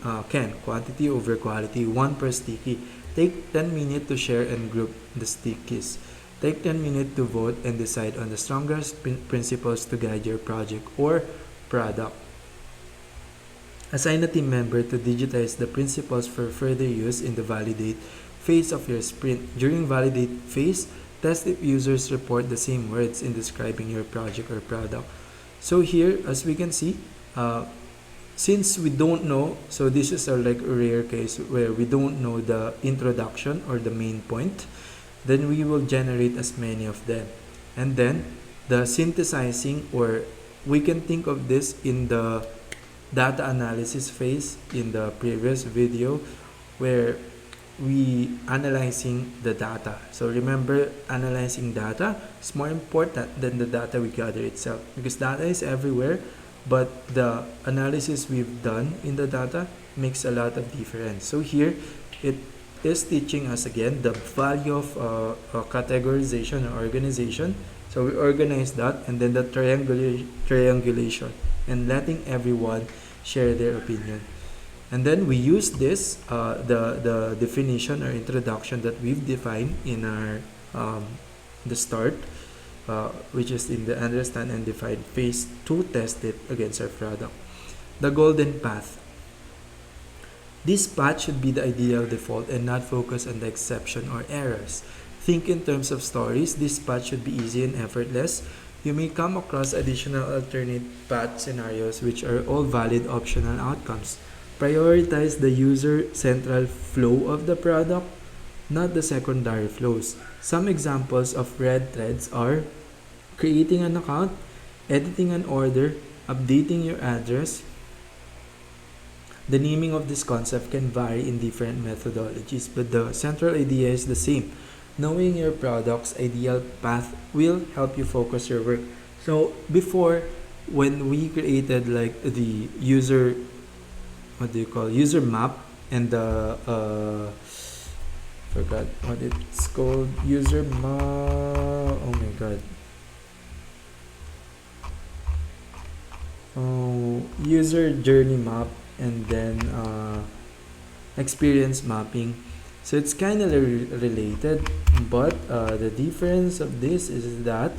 Quantity over quality, one per sticky. Take 10 minutes to share and group the stickies. Take 10 minutes to vote and decide on the strongest principles to guide your project or product. Assign a team member to digitize the principles for further use in the validate phase of your sprint. During validate phase, test if users report the same words in describing your project or product. So here, as we can see, since we don't know, so this is a rare case where we don't know the introduction or the main point, then we will generate as many of them. And then the synthesizing, or we can think of this in the data analysis phase in the previous video, where we analyzing the data. So remember, analyzing data is more important than the data we gather itself, because data is everywhere, but the analysis we've done in the data makes a lot of difference. So here it is teaching us again the value of categorization or organization. So we organize that, and then the triangulation and letting everyone share their opinion. And then we use this, the definition or introduction that we've defined in our the start, which is in the understand and define phase, to test it against our product. The golden path. This path should be the ideal default and not focus on the exception or errors. Think in terms of stories. This path should be easy and effortless. You may come across additional alternate path scenarios which are all valid optional outcomes. Prioritize the user central flow of the product, not the secondary flows. Some examples of red threads are creating an account, editing an order, updating your address. The naming of this concept can vary in different methodologies, but the central idea is the same. Knowing your product's ideal path will help you focus your work. So before, when we created like the user, user map, and the forgot what it's called, user map, oh my god, user journey map, and then experience mapping. So it's kind of related, but the difference of this is that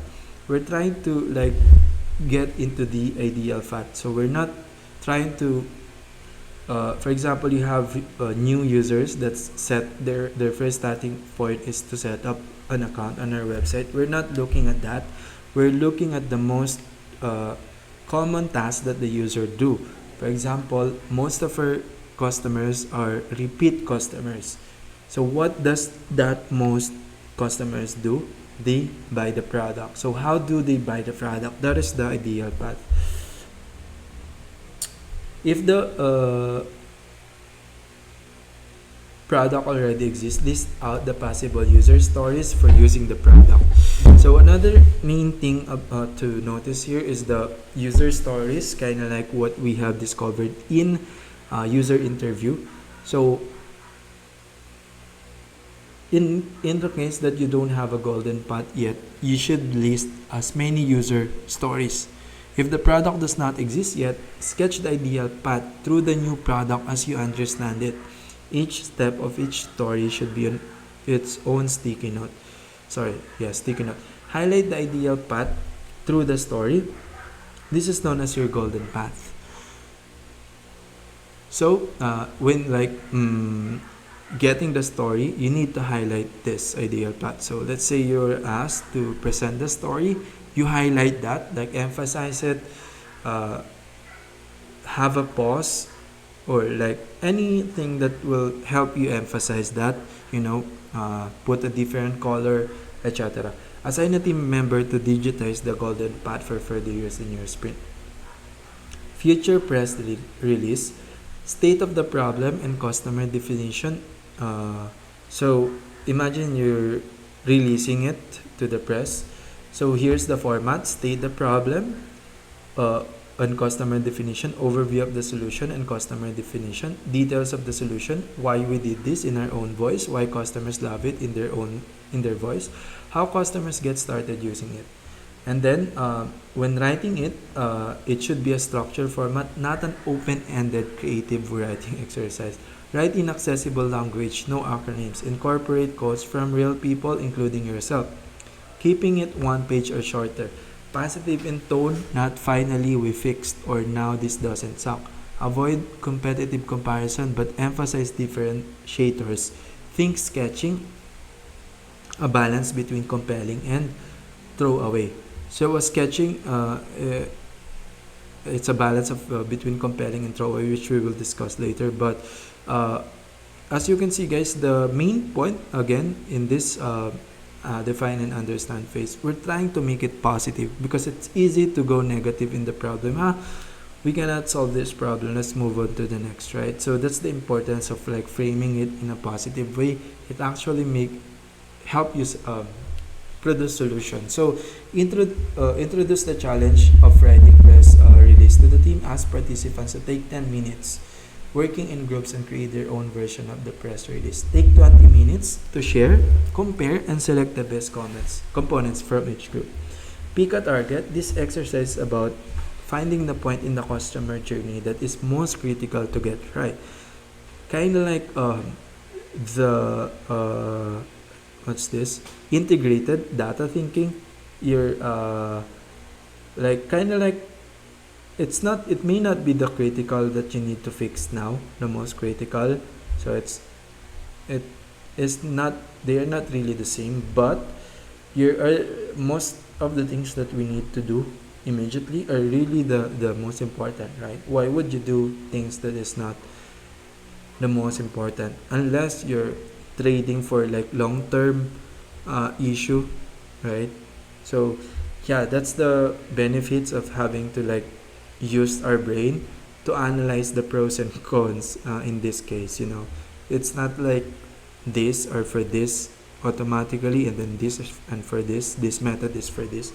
we're trying to like get into the ideal path. So we're not trying to, for example, you have new users that set their first starting point is to set up an account on our website. We're not looking at that. We're looking at the most common tasks that the user do. For example, most of our customers are repeat customers. So what does that most customers do? They buy the product. So how do they buy the product? That is the ideal path. If the product already exists, list out the possible user stories for using the product. So another main thing to notice here is the user stories, kind of like what we have discovered in user interview. So in the case that you don't have a golden path yet, you should list as many user stories. If the product does not exist yet, sketch the ideal path through the new product as you understand it. Each step of each story should be on its own sticky note. Sticky note. Highlight the ideal path through the story. This is known as your golden path. So when getting the story, you need to highlight this ideal path. So let's say you're asked to present the story, you highlight that, like emphasize it, have a pause, or like anything that will help you emphasize that, put a different color, etc. Assign a team member to digitize the golden path for further use in your sprint. Future press release, state of the problem and customer definition. So imagine you're releasing it to the press. So here's the format: state the problem, and customer definition, overview of the solution and customer definition, details of the solution, why we did this in our own voice, why customers love it in their voice, how customers get started using it. And then when writing it, it should be a structured format, not an open-ended creative writing exercise. Write in accessible language, no acronyms. Incorporate quotes from real people, including yourself. Keeping it one page or shorter. Positive in tone, not finally we fixed or now this doesn't suck. Avoid competitive comparison but emphasize differentiators. Think sketching, a balance between compelling and throwaway. So a sketching, it's a balance of between compelling and throwaway, which we will discuss later. But uh, as you can see, guys, the main point again in this define and understand phase, we're trying to make it positive because it's easy to go negative in the problem. We cannot solve this problem, let's move on to the next, right? So that's the importance of like framing it in a positive way. It actually help you produce solution. So introduce the challenge of writing press release to the team. Ask participants to take 10 minutes working in groups and create their own version of the press release. Take 20 minutes to share, compare, and select the best components from each group. Pick a target. This exercise is about finding the point in the customer journey that is most critical to get right. Kind of like the what's this? Integrated data thinking. You're like kind of like it may not be the critical that you need to fix now, the most critical. So it is not, they are not really the same, but most of the things that we need to do immediately are really the most important, right? Why would you do things that is not the most important unless you're trading for like long-term issue, right? So yeah, that's the benefits of having to like use our brain to analyze the pros and cons in this case. It's not like this or for this automatically and then this and for this method is for this.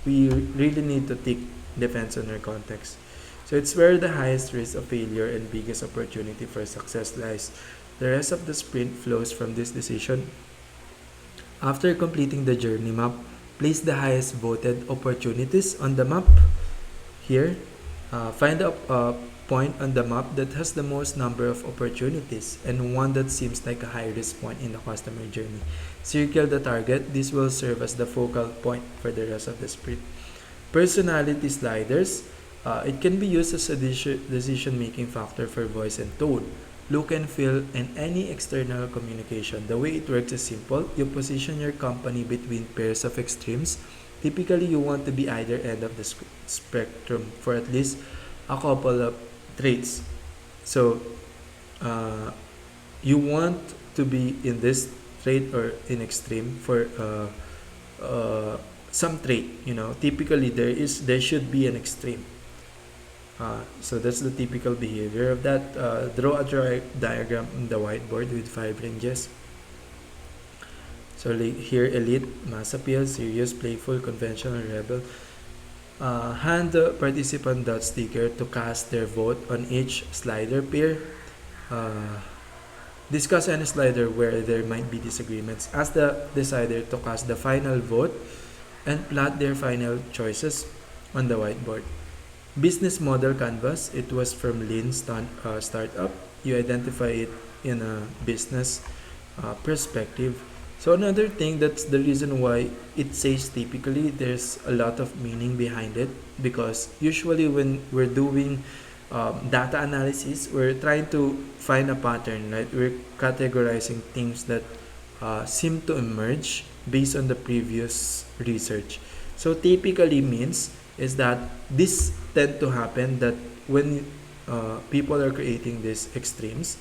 We really need to take depends on our context. So it's where the highest risk of failure and biggest opportunity for success lies. The rest of the sprint flows from this decision. After completing the journey map, place the highest voted opportunities on the map. Here, find a point on the map that has the most number of opportunities and one that seems like a high risk point in the customer journey. Circle the target. This will serve as the focal point for the rest of the sprint. Personality sliders. It can be used as a decision-making factor for voice and tone, look and feel, and any external communication. The way it works is simple. You position your company between pairs of extremes. Typically, you want to be either end of the spectrum for at least a couple of traits. So, you want to be in this trait or in extreme for some trait. Typically there should be an extreme. So that's the typical behavior of that. Draw a diagram on the whiteboard with 5 ranges. So here, elite, mass appeal, serious, playful, conventional, rebel. Hand the participant dot sticker to cast their vote on each slider pair. Discuss any slider where there might be disagreements. Ask the decider to cast the final vote and plot their final choices on the whiteboard. Business model canvas. It was from Lean Startup. You identify it in a business perspective. So another thing, that's the reason why it says typically, there's a lot of meaning behind it, because usually when we're doing data analysis, we're trying to find a pattern, right? We're categorizing things that seem to emerge based on the previous research. So typically means is that this tend to happen that when people are creating these extremes,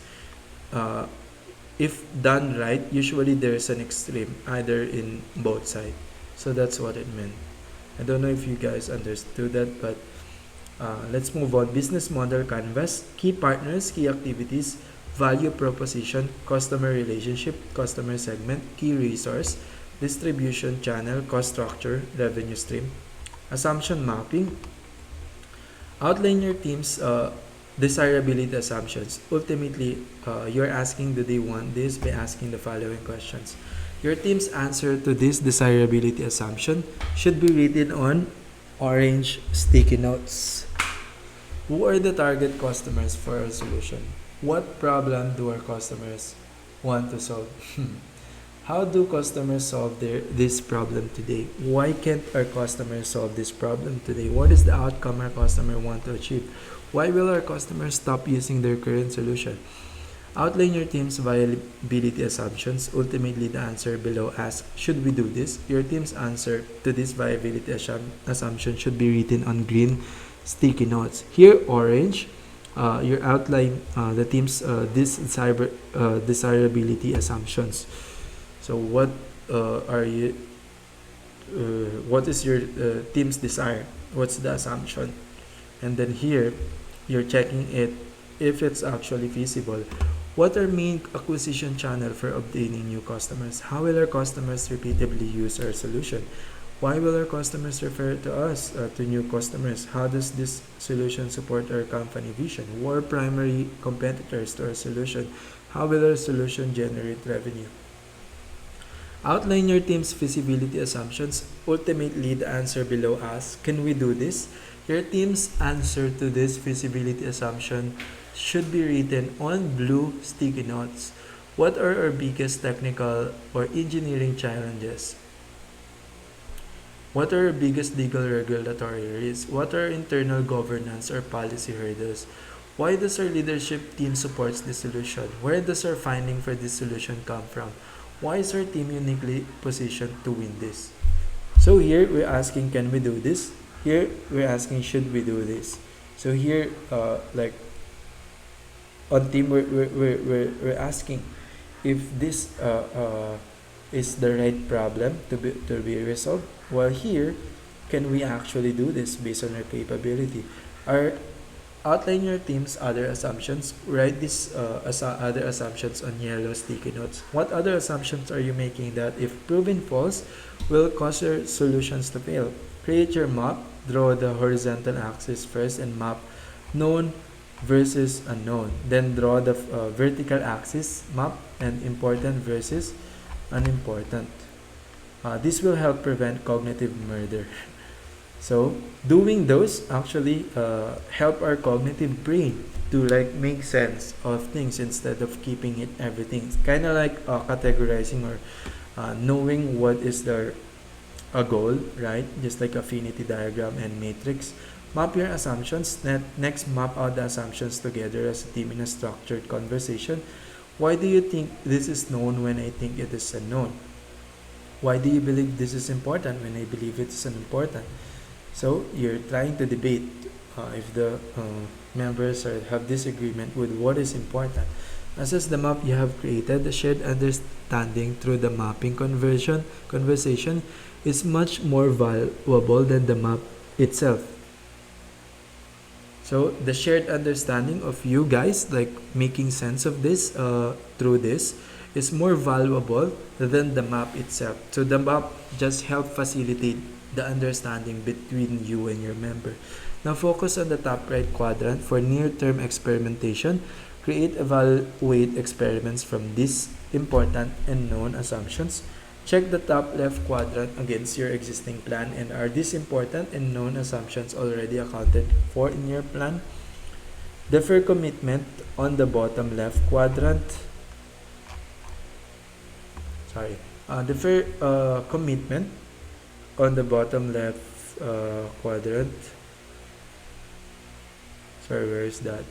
if done right, usually there's an extreme either in both sides. So that's what it meant. I don't know if you guys understood that, but let's move on. Business model canvas. Key partners, key activities, value proposition, customer relationship, customer segment, key resource, distribution channel, cost structure, revenue stream. Assumption mapping. Outline your team's desirability assumptions. Ultimately, you're asking, do they want this, by asking the following questions. Your team's answer to this desirability assumption should be written on orange sticky notes. Who are the target customers for our solution? What problem do our customers want to solve? How do customers solve this problem today? Why can't our customers solve this problem today? What is the outcome our customer want to achieve? Why will our customers stop using their current solution? Outline your team's viability assumptions. Ultimately, the answer below asks, should we do this? Your team's answer to this viability assumption should be written on green sticky notes. Here, orange, you outline the team's desirability assumptions. So what is your team's desire? What's the assumption? And then here, you're checking it if it's actually feasible. What are main acquisition channel for obtaining new customers? How will our customers repeatedly use our solution? Why will our customers refer to us to new customers? How does this solution support our company vision? Who are primary competitors to our solution? How will our solution generate revenue? Outline your team's feasibility assumptions. Ultimately, the answer below asks, can we do this? Your team's answer to this feasibility assumption should be written on blue sticky notes. What are our biggest technical or engineering challenges? What are our biggest legal regulatory risks? What are internal governance or policy hurdles? Why does our leadership team supports this solution? Where does our finding for this solution come from? Why is our team uniquely positioned to win this? So here we're asking, can we do this? Here we're asking, should we do this? So here, like on team, we're asking if this is the right problem to be resolved. While here, can we actually do this based on our capability? Outline your team's other assumptions. Write these other assumptions on yellow sticky notes. What other assumptions are you making that, if proven false, will cause your solutions to fail? Create your map. Draw the horizontal axis first and map known versus unknown. Then draw the vertical axis, map and important versus unimportant. This will help prevent cognitive murder. So doing those actually help our cognitive brain to like make sense of things instead of keeping it everything. It's kind of like categorizing or knowing what is a goal, right? Just like affinity diagram and matrix. Map your assumptions. Next, map out the assumptions together as a team in a structured conversation. Why do you think this is known when I think it is unknown? Why do you believe this is important when I believe it is unimportant? So you're trying to debate if the members have disagreement with what is important. Assess the map you have created. The shared understanding through the mapping conversation is much more valuable than the map itself. So the shared understanding of you guys, like making sense of this through this, is more valuable than the map itself. So the map just help facilitate the understanding between you and your member. Now focus on the top right quadrant for near-term experimentation. Create evaluate experiments from these important and known assumptions. Check the top left quadrant against your existing plan, and are these important and known assumptions already accounted for in your plan? Defer commitment on the bottom left quadrant. Defer commitment on the bottom left quadrant. Sorry, where is that?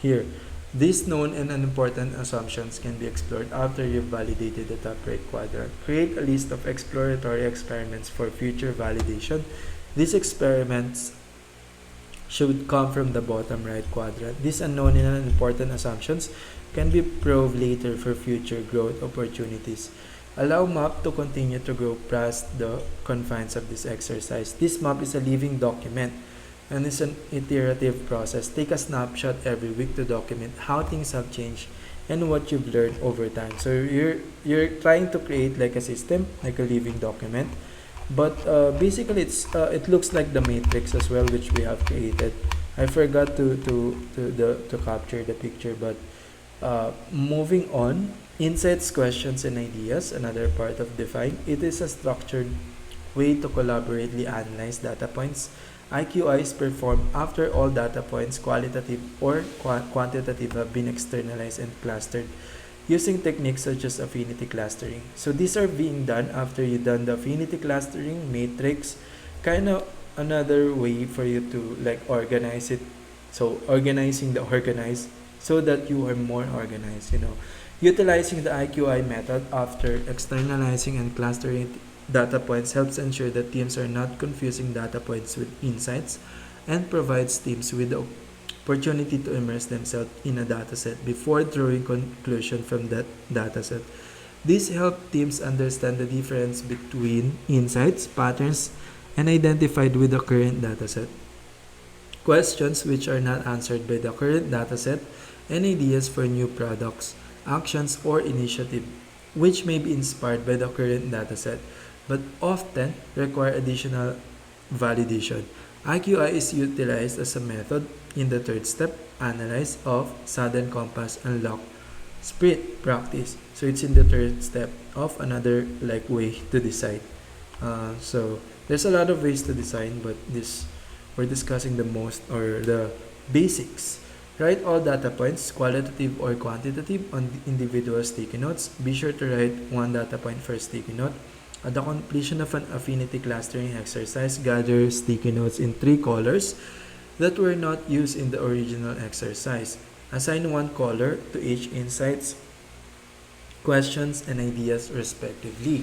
Here. These known and unimportant assumptions can be explored after you've validated the top right quadrant. Create a list of exploratory experiments for future validation. These experiments should come from the bottom right quadrant. These unknown and unimportant assumptions can be proved later for future growth opportunities. Allow map to continue to grow past the confines of this exercise. This map is a living document and it's an iterative process. Take a snapshot every week to document how things have changed and what you've learned over time. So you're trying to create like a system, like a living document, but basically it looks like the matrix as well, which we have created. I forgot to capture the picture, but moving on, insights, questions, and ideas. Another part of define. It is a structured way to collaboratively analyze data points, IQI is performed after all data points, qualitative or quantitative, have been externalized and clustered using techniques such as affinity clustering. So these are being done after you've done the affinity clustering, matrix, kind of another way for you to like organize it. So organizing the organized so that you are more organized, Utilizing the IQI method after externalizing and clustering data points helps ensure that teams are not confusing data points with insights and provides teams with the opportunity to immerse themselves in a dataset before drawing conclusion from that dataset. This helps teams understand the difference between insights, patterns, and identified with the current dataset. Questions which are not answered by the current dataset, and ideas for new products, actions, or initiative which may be inspired by the current dataset but often require additional validation. IQI is utilized as a method in the third step, analyze of sudden compass unlock sprint practice. So it's in the third step of another like way to decide. So there's a lot of ways to design, but this we're discussing the most or the basics. Write all data points, qualitative or quantitative, on individual sticky notes. Be sure to write one data point per sticky note. At the completion of an affinity clustering exercise, gather sticky notes in 3 colors that were not used in the original exercise. Assign one color to each insights, questions, and ideas respectively.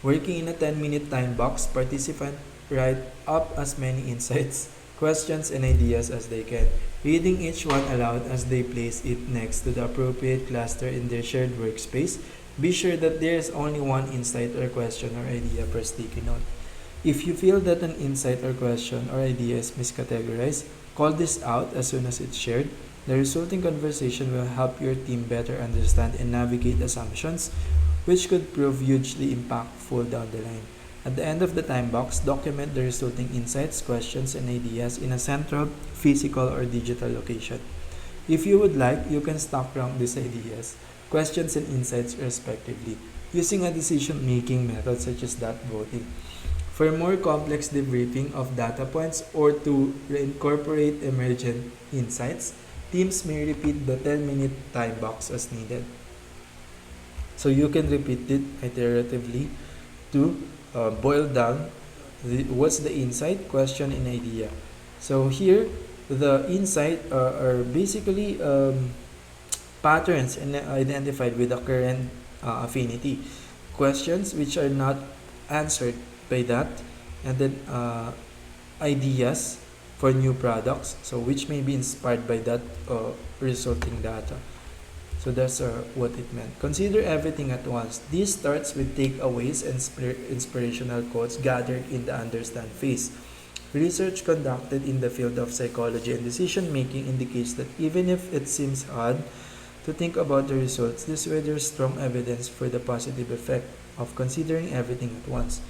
Working in a 10-minute time box, participants write up as many insights, questions, and ideas as they can, reading each one aloud as they place it next to the appropriate cluster in their shared workspace. Be sure that there is only one insight or question or idea per sticky note. If you feel that an insight or question or idea is miscategorized, call this out as soon as it's shared. The resulting conversation will help your team better understand and navigate assumptions, which could prove hugely impactful down the line. At the end of the time box, document the resulting insights, questions, and ideas in a central, physical, or digital location. If you would like, you can stack rank these ideas, questions, and insights respectively, using a decision-making method such as dot voting. For more complex debriefing of data points or to reincorporate emergent insights, teams may repeat the 10-minute time box as needed. So you can repeat it iteratively to boil down what's the insight, question, and idea. So here, the insight are basically patterns identified with the current affinity, questions which are not answered by that, and then ideas for new products, so which may be inspired by that resulting data. So that's what it meant. Consider everything at once. This starts with takeaways and inspirational quotes gathered in the understand phase. Research conducted in the field of psychology and decision making indicates that even if it seems odd to think about the results, this way there's strong evidence for the positive effect of considering everything at once.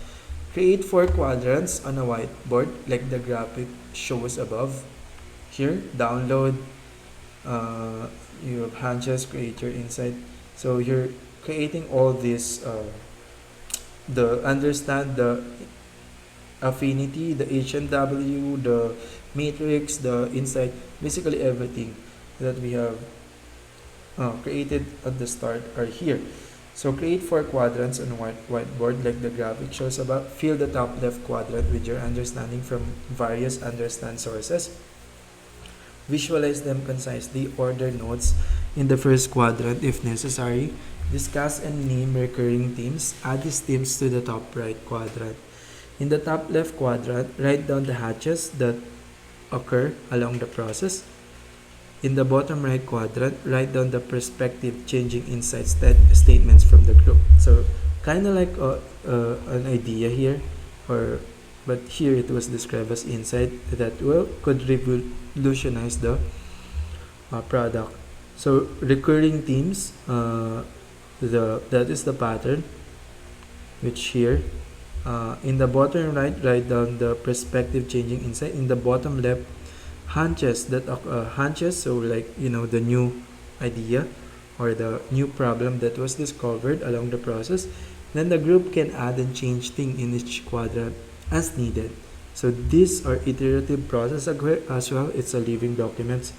Create 4 quadrants on a whiteboard like the graphic shows above. Here, download, you have hunches, create your insight. So you're creating all this, the understand, the affinity, the H&W, the matrix, the insight, basically everything that we have created at the start are here. So create 4 quadrants on a whiteboard like the graphic shows above. Fill the top left quadrant with your understanding from various understand sources. Visualize them concisely. Order notes in the first quadrant if necessary. Discuss and name recurring themes. Add these themes to the top right quadrant. In the top left quadrant, write down the hatches that occur along the process. In the bottom right quadrant, write down the perspective changing insight statements from the group. So kind of like an idea here, but here it was described as insight that could revolutionize the product. So recurring themes, that is the pattern, which here. In the bottom right, write down the perspective changing insight. In the bottom left, hunches that hunches, so like the new idea or the new problem that was discovered along the process. Then the group can add and change things in each quadrant as needed. So these are iterative process as well. It's a living document,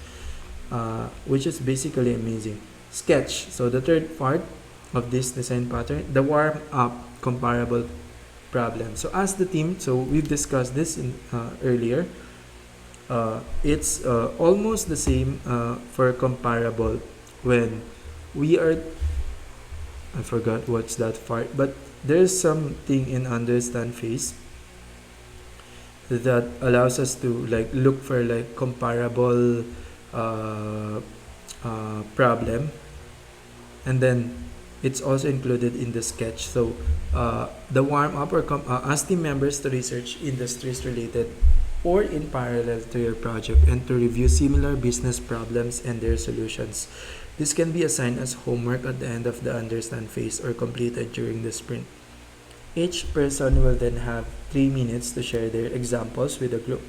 which is basically amazing. Sketch. So the third part of this design pattern, the warm up comparable problem. So as the team, so we've discussed this in earlier. It's almost the same for comparable when we are, I forgot what's that part, but there's something in understand phase that allows us to like look for like comparable uh, problem, and then it's also included in the sketch. So the warm up or ask team members to research industries related or in parallel to your project and to review similar business problems and their solutions. This can be assigned as homework at the end of the understand phase or completed during the sprint. Each person will then have 3 minutes to share their examples with the group.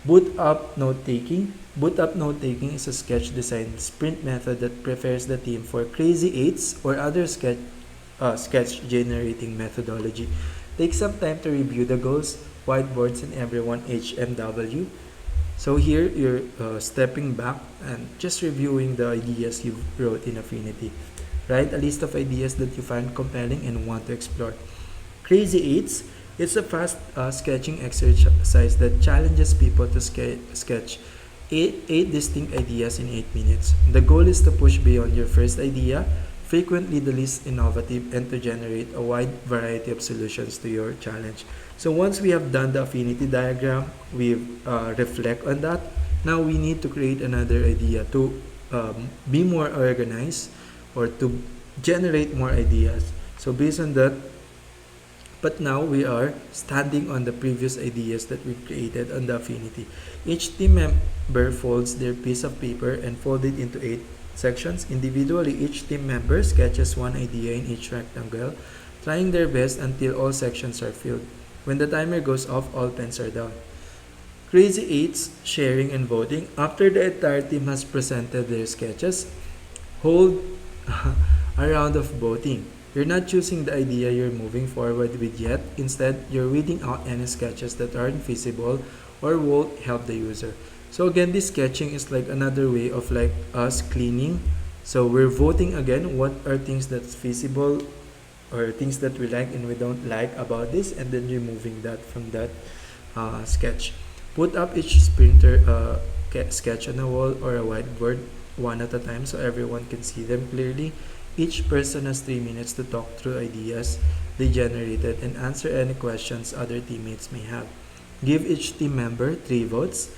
Boot up note-taking. Boot up note-taking is a sketch design sprint method that prepares the team for crazy eights or other sketch generating methodology. Take some time to review the goals, whiteboards, and everyone HMW. So here you're stepping back and just reviewing the ideas you wrote in Affinity. Write a list of ideas that you find compelling and want to explore. Crazy Eights. It's a fast sketching exercise that challenges people to sketch eight distinct ideas in 8 minutes. The goal is to push beyond your first idea, frequently the least innovative, and to generate a wide variety of solutions to your challenge. So once we have done the affinity diagram, we reflect on that. Now we need to create another idea to be more organized or to generate more ideas. So based on that, but now we are standing on the previous ideas that we created on the affinity. Each team member folds their piece of paper and fold it into 8 sections. Individually, each team member sketches one idea in each rectangle, trying their best until all sections are filled. When the timer goes off, all pens are down. Crazy Eights, sharing and voting. After the entire team has presented their sketches, hold a round of voting. You're not choosing the idea you're moving forward with yet. Instead, you're reading out any sketches that aren't feasible or won't help the user. So again, this sketching is like another way of like us cleaning. So we're voting again what are things that's feasible or things that we like and we don't like about this, and then removing that from that sketch. Put up each sprinter sketch on a wall or a whiteboard one at a time so everyone can see them clearly. Each person has 3 minutes to talk through ideas they generated and answer any questions other teammates may have. Give each team member 3 votes.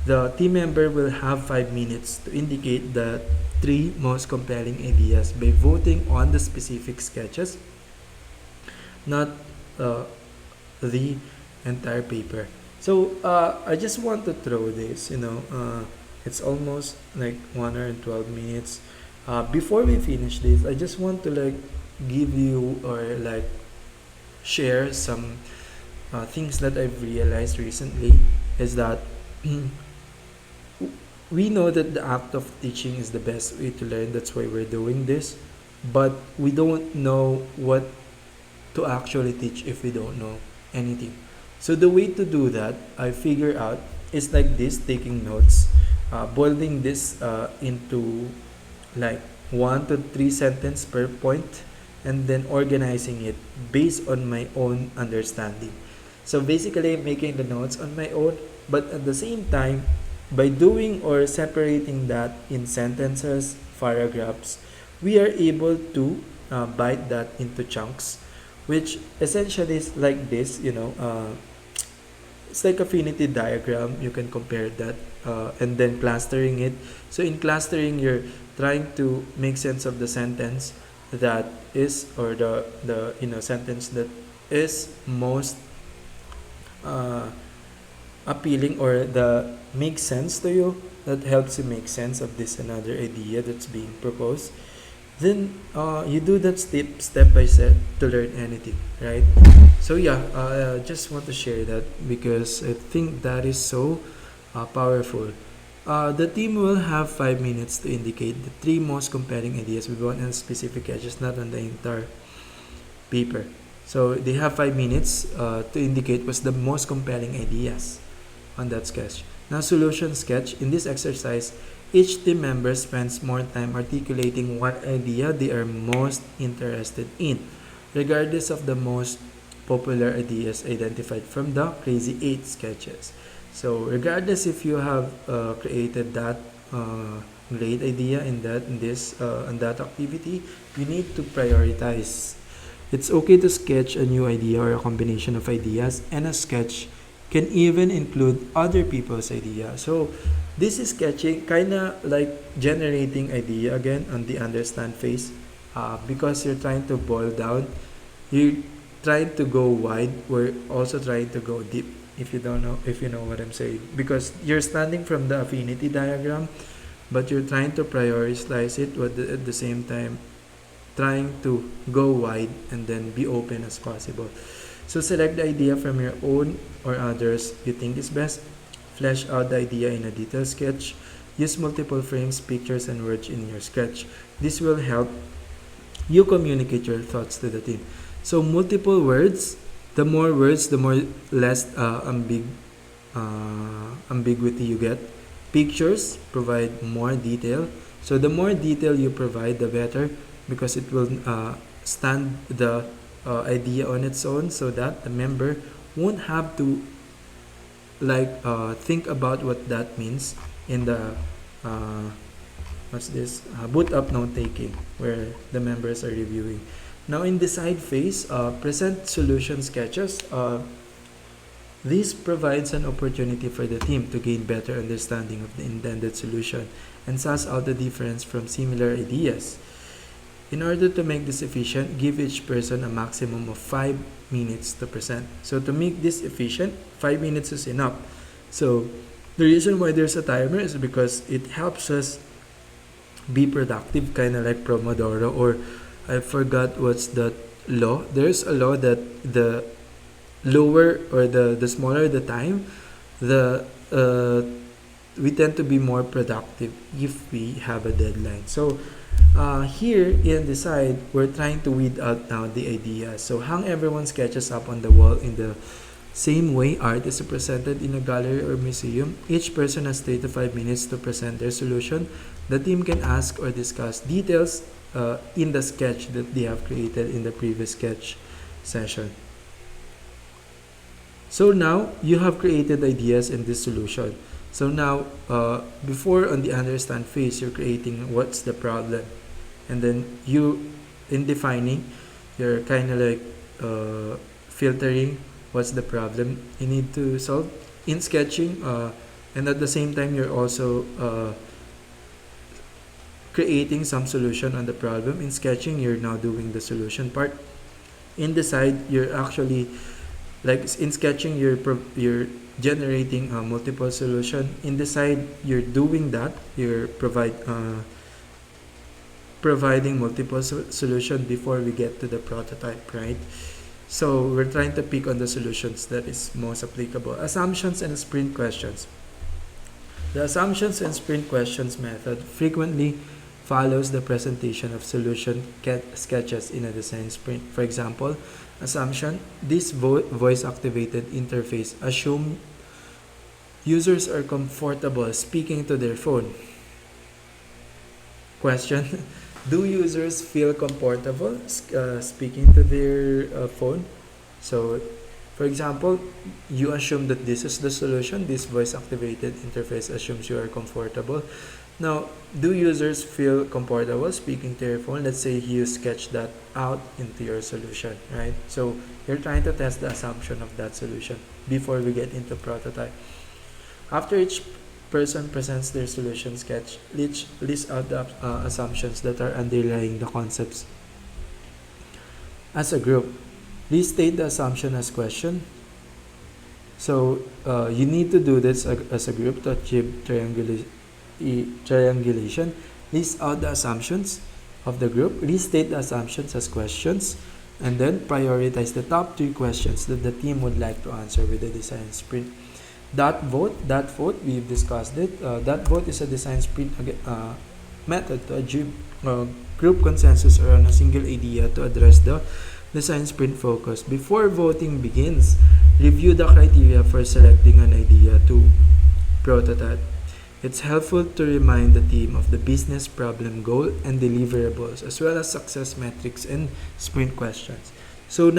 The team member will have 5 minutes to indicate the 3 most compelling ideas by voting on the specific sketches, not the entire paper. So I just want to throw this, it's almost like 1 hour and 12 minutes. Before we finish this, I just want to like give you or like share some things that I've realized recently is that we know that the act of teaching is the best way to learn. That's why we're doing this. But we don't know what to actually teach if we don't know anything. So the way to do that, I figure out, is like this, taking notes, boiling this into like 1 to 3 sentences per point, and then organizing it based on my own understanding. So basically making the notes on my own, but at the same time, by doing or separating that in sentences, paragraphs, we are able to bite that into chunks, which essentially is like this, it's like affinity diagram. You can compare that and then clustering it. So in clustering, you're trying to make sense of the sentence that is, or the sentence that is most appealing or that makes sense to you, that helps you make sense of this another idea that's being proposed. Then you do that step by step to learn anything, right? So yeah, I just want to share that because I think that is so powerful. The team will have 5 minutes to indicate the 3 most compelling ideas we want on specific edges, not on the entire paper. So they have 5 minutes to indicate what's the most compelling ideas on that sketch. Now, solution sketch. In this exercise, each team member spends more time articulating what idea they are most interested in, regardless of the most popular ideas identified from the Crazy 8 sketches. So, regardless if you have created that great idea in that activity, you need to prioritize. It's okay to sketch a new idea or a combination of ideas, and a sketch can even include other people's idea. So this is sketching, kind of like generating idea again on the understand phase, because you're trying to boil down, you're trying to go wide, we're also trying to go deep, if you know what I'm saying, because you're standing from the affinity diagram, but you're trying to prioritize it, but at the same time trying to go wide and then be open as possible. So select the idea from your own or others you think is best. Flesh out the idea in a detailed sketch. Use multiple frames, pictures, and words in your sketch. This will help you communicate your thoughts to the team. So multiple words, the more words, the more less ambiguity you get. Pictures provide more detail. So the more detail you provide, the better, because it will stand the idea on its own, so that the member won't have to think about what that means in the boot up note taking, where the members are reviewing. Now in decide phase, present solution sketches. This provides an opportunity for the team to gain better understanding of the intended solution and suss out the difference from similar ideas. In order to make this efficient, give each person a maximum of 5 minutes to present. So to make this efficient, 5 minutes is enough. So the reason why there's a timer is because it helps us be productive, kind of like Pomodoro, or I forgot what's that law. There's a law that the lower or the smaller the time, the we tend to be more productive if we have a deadline. So here in Decide, we're trying to weed out now the ideas. So hang everyone's sketches up on the wall in the same way art is presented in a gallery or museum. Each person has 3 to 5 minutes to present their solution. The team can ask or discuss details in the sketch that they have created in the previous sketch session. So now you have created ideas in this solution. So now, before on the understand phase, you're creating what's the problem, and then in defining, you're kind of like filtering what's the problem you need to solve in sketching, and at the same time you're also creating some solution on the problem. In sketching, you're now doing the solution part. In decide, you're actually in sketching, you're generating a multiple solution. In decide, you're doing that, you're providing multiple solution before we get to the prototype, right? So we're trying to pick on the solutions that is most applicable. Assumptions and sprint questions. The assumptions and sprint questions method frequently follows the presentation of solution sketches in a design sprint. For example, assumption: this voice activated interface assume users are comfortable speaking to their phone. Question: do users feel comfortable speaking to their phone? So for example, you assume that this is the solution. This voice activated interface assumes you are comfortable. Now, do users feel comfortable speaking to your phone? Let's say you sketch that out into your solution, right? So you're trying to test the assumption of that solution before we get into prototype. After each person presents their solution sketch, list out the assumptions that are underlying the concepts. As a group, restate the assumption as question. So you need to do this as a group to achieve triangulation. List out the assumptions of the group, restate the assumptions as questions, and then prioritize the top 3 questions that the team would like to answer with the design sprint. That vote, we've discussed it. That vote is a design sprint method to achieve group consensus around a single idea to address the design sprint focus. Before voting begins, review the criteria for selecting an idea to prototype. It's helpful to remind the team of the business problem goal and deliverables, as well as success metrics and sprint questions. So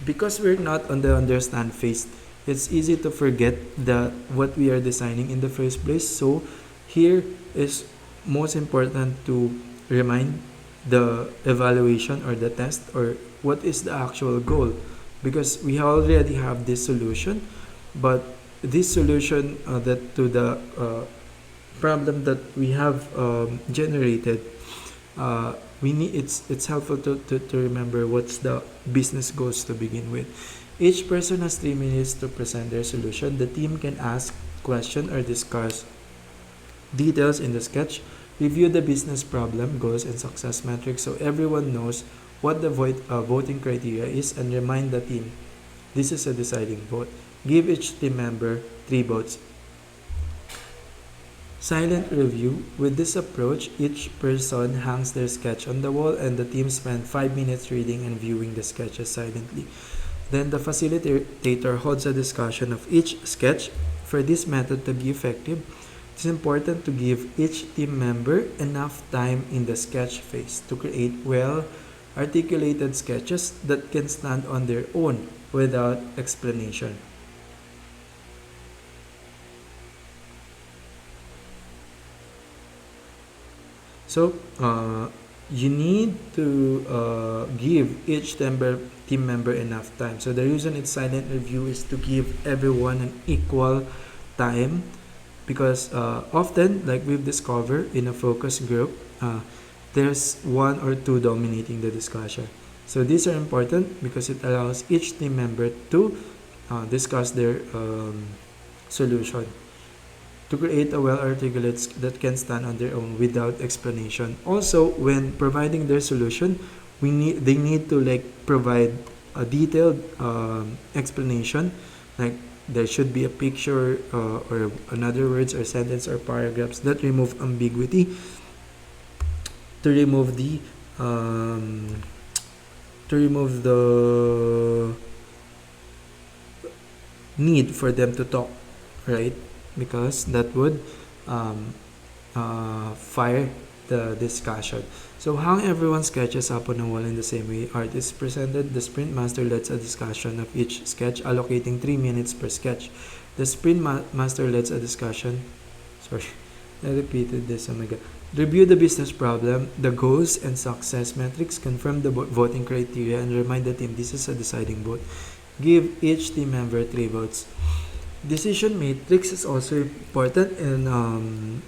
because we're not on the understand phase, it's easy to forget what we are designing in the first place. So here is most important to remind the evaluation or the test or what is the actual goal, because we already have this solution, but this solution that to the problem that we have generated, we need it's helpful to remember what's the business goals to begin with. Each person has 3 minutes to present their solution. The team can ask question or discuss details in the sketch, review the business problem, goals, and success metrics so everyone knows what the voting criteria is, and remind the team this is a deciding vote. Give each team member 3 votes. Silent review. With this approach, each person hangs their sketch on the wall and the team spend 5 minutes reading and viewing the sketches silently. Then the facilitator holds a discussion of each sketch. For this method to be effective, it's important to give each team member enough time in the sketch phase to create well-articulated sketches that can stand on their own without explanation. So, you need to give each team member enough time. So the reason it's silent review is to give everyone an equal time, because often, like we've discovered in a focus group, there's one or two dominating the discussion. So these are important because it allows each team member to discuss their solution, to create a well-articulated that can stand on their own without explanation. Also, when providing their solution, they need to provide a detailed explanation, like there should be a picture or another words or sentence or paragraphs that remove ambiguity, to remove the need for them to talk, right? Because that would fire the discussion. So hang everyone's sketches up on a wall in the same way art is presented. The sprint master leads a discussion of each sketch, allocating 3 minutes per sketch. The sprint master leads a discussion. Sorry, I repeated this. Oh my god. Review the business problem, the goals and success metrics, confirm the voting criteria, and remind the team this is a deciding vote. Give each team member 3 votes. Decision matrix is also important in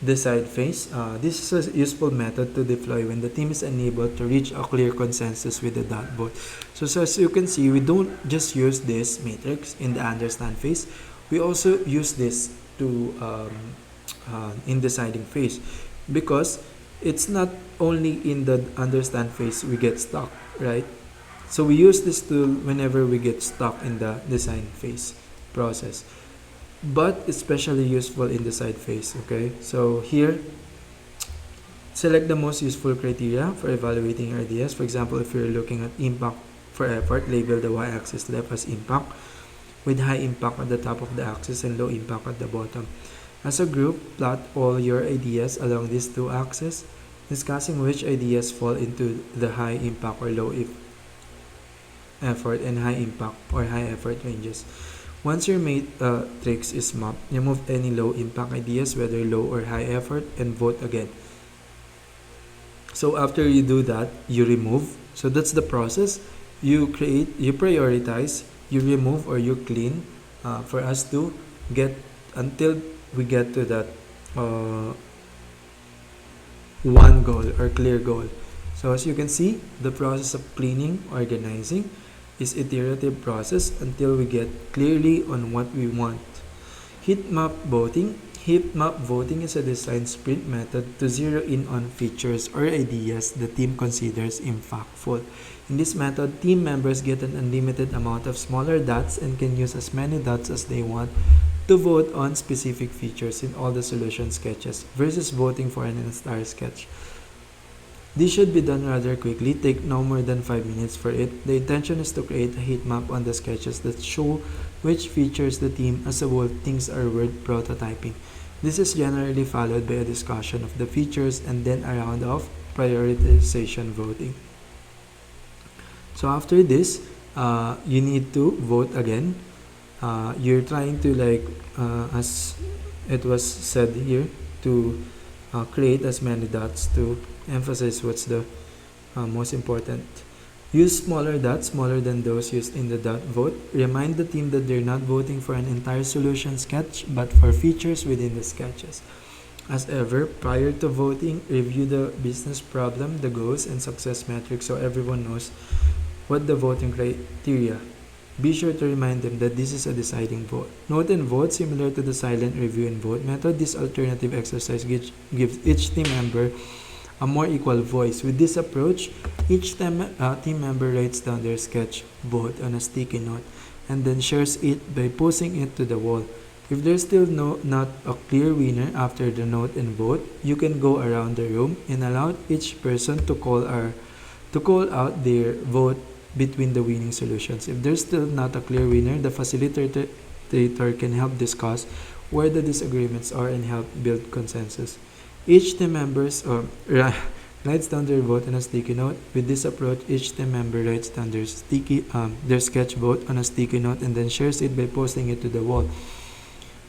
decide phase. This is a useful method to deploy when the team is unable to reach a clear consensus with the dot vote. So as you can see, we don't just use this matrix in the understand phase. We also use this to in deciding phase, because it's not only in the understand phase we get stuck, right? So we use this tool whenever we get stuck in the design phase process, but especially useful in the decide phase. Okay, so here, select the most useful criteria for evaluating your ideas. For example, if you're looking at impact for effort, label the y-axis left as impact, with high impact at the top of the axis and low impact at the bottom. As a group, plot all your ideas along these two axes, discussing which ideas fall into the high impact or low effort and high impact or high effort ranges. Once your matrix is mapped, remove any low impact ideas, whether low or high effort, and vote again. So after you do that, you remove. So that's the process. You create, you prioritize, you remove, or you clean for us to get until we get to that one goal or clear goal. So as you can see, the process of cleaning, organizing is iterative process until we get clearly on what we want. Heat map voting. Heat map voting is a design sprint method to zero in on features or ideas the team considers impactful. In this method, team members get an unlimited amount of smaller dots and can use as many dots as they want to vote on specific features in all the solution sketches versus voting for an entire sketch. This should be done rather quickly, take no more than 5 minutes for it. The intention is to create a heat map on the sketches that show which features the team as a whole thinks are worth prototyping. This is generally followed by a discussion of the features and then a round of prioritization voting. So after this, you need to vote again. You're trying to as it was said here, to create as many dots to emphasize what's the most important. Use smaller dots, smaller than those used in the dot vote. Remind the team that they're not voting for an entire solution sketch, but for features within the sketches. As ever, prior to voting, review the business problem, the goals, and success metrics so everyone knows what the voting criteria. Be sure to remind them that this is a deciding vote. Note and vote, similar to the silent review and vote method, this alternative exercise gives each team member a more equal voice. With this approach, each team member writes down their sketch vote on a sticky note and then shares it by posting it to the wall. If there's still not a clear winner after the note and vote, you can go around the room and allow each person to call out their vote between the winning solutions. If there's still not a clear winner, the facilitator can help discuss where the disagreements are and help build consensus. Each team members writes down their vote on a sticky note. With this approach, each team member writes down their sketch vote on a sticky note and then shares it by posting it to the wall.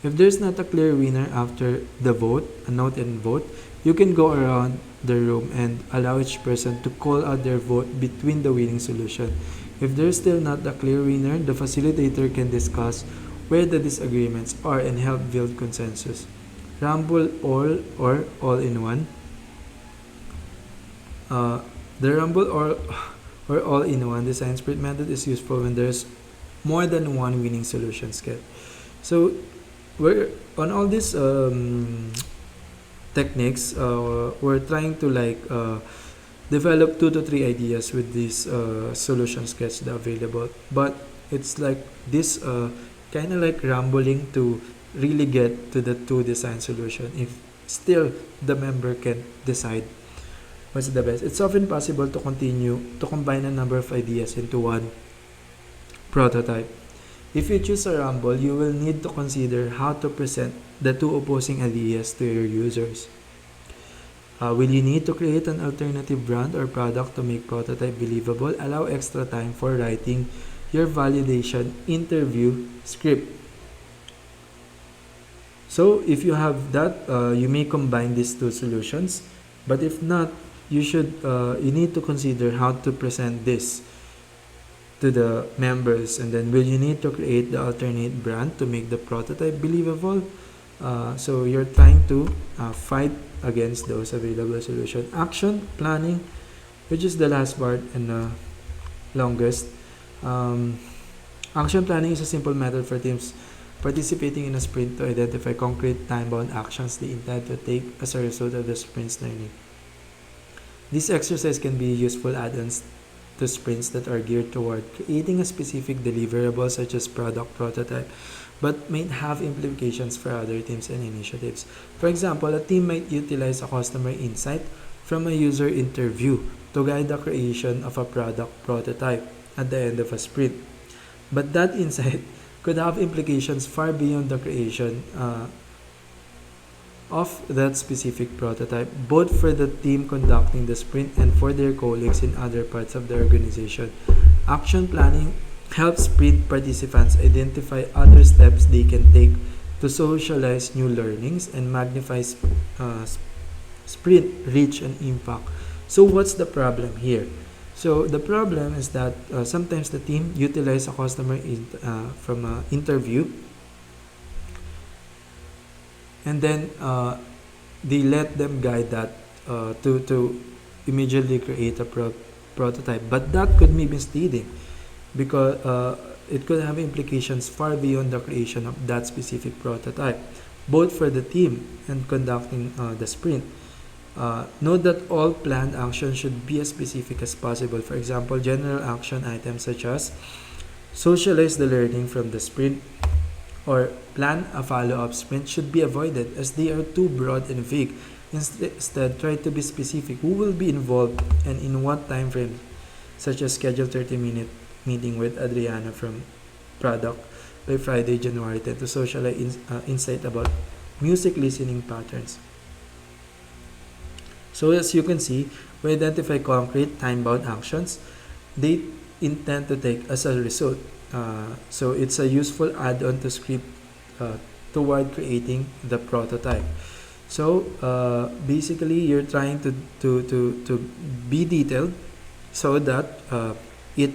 If there's not a clear winner after the vote, a note and vote, you can go around the room and allow each person to call out their vote between the winning solution. If there's still not a clear winner, the facilitator can discuss where the disagreements are and help build consensus. Rumble all or all in one. The rumble or all in one design sprint method is useful when there's more than one winning solution sketch. So we're on all these techniques, we're trying to develop 2 to 3 ideas with this solution sketch that available, but it's like this kind of like rambling to really get to the 2 design solution if still the member can decide what's the best. It's often possible to continue to combine a number of ideas into one prototype. If you choose a rumble, you will need to consider how to present the 2 opposing ideas to your users. Will you need to create an alternative brand or product to make prototype believable? Allow extra time for writing your validation interview script. So if you have that, you may combine these 2 solutions, but if not, you need to consider how to present this to the members, and then will you need to create the alternate brand to make the prototype believable? So you're trying to fight against those available solutions. Action planning, which is the last part and the longest. Action planning is a simple method for teams participating in a sprint to identify concrete time-bound actions they intend to take as a result of the sprint's learning. This exercise can be useful add-ons to sprints that are geared toward creating a specific deliverable such as product prototype, but might have implications for other teams and initiatives. For example, a team might utilize a customer insight from a user interview to guide the creation of a product prototype at the end of a sprint. But that insight could have implications far beyond the creation of that specific prototype, both for the team conducting the sprint and for their colleagues in other parts of the organization. Action planning helps sprint participants identify other steps they can take to socialize new learnings and magnify sprint reach and impact. So what's the problem here? So the problem is that sometimes the team utilize a customer from an interview, and then they let them guide that to immediately create a prototype. But that could be misleading because it could have implications far beyond the creation of that specific prototype, both for the team and conducting the sprint. Note that all planned actions should be as specific as possible. For example, general action items such as socialize the learning from the sprint or plan a follow-up sprint should be avoided as they are too broad and vague. Instead, try to be specific. Who will be involved and in what time frame, such as schedule 30-minute meeting with Adriana from product by Friday, January 10 to socialize insight about music listening patterns. So as you can see, we identify concrete time-bound actions they intend to take as a result. So it's a useful add-on to script toward creating the prototype. So basically, you're trying to be detailed so that it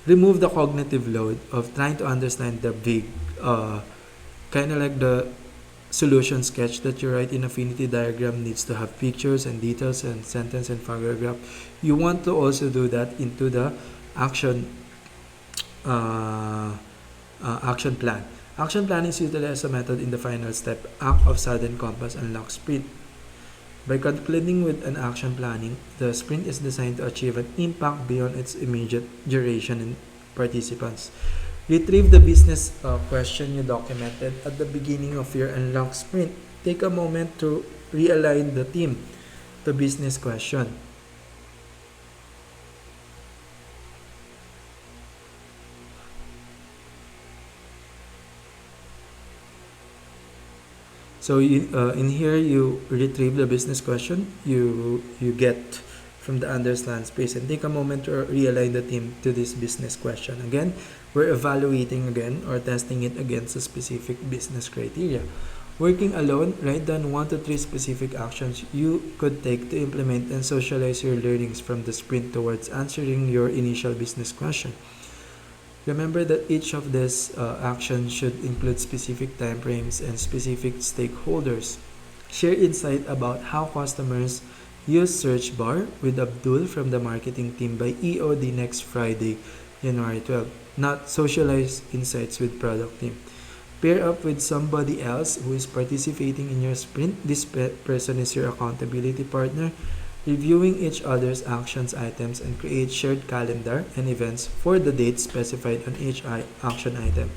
remove the cognitive load of trying to understand the big, kind of like the solution sketch that you write in Affinity Diagram needs to have pictures and details and sentence and paragraph. You want to also do that into the action action plan. Action plan is utilized as a method in the final step, act of sudden compass unlock sprint. By concluding with an action planning, the sprint is designed to achieve an impact beyond its immediate duration in participants. Retrieve the business question you documented at the beginning of your unlock sprint. Take a moment to realign the theme to business question. So in here, you retrieve the business question you get from the understand space and take a moment to realign the theme to this business question. Again, we're evaluating again or testing it against a specific business criteria. Working alone, write down 1 to 3 specific actions you could take to implement and socialize your learnings from the sprint towards answering your initial business question. Remember that each of these actions should include specific timeframes and specific stakeholders. Share insight about how customers use search bar with Abdul from the marketing team by EOD next Friday, January 12. Not socialize insights with product team. Pair up with somebody else who is participating in your sprint. This person is your accountability partner. Reviewing each other's actions items and create shared calendar and events for the dates specified on each action item.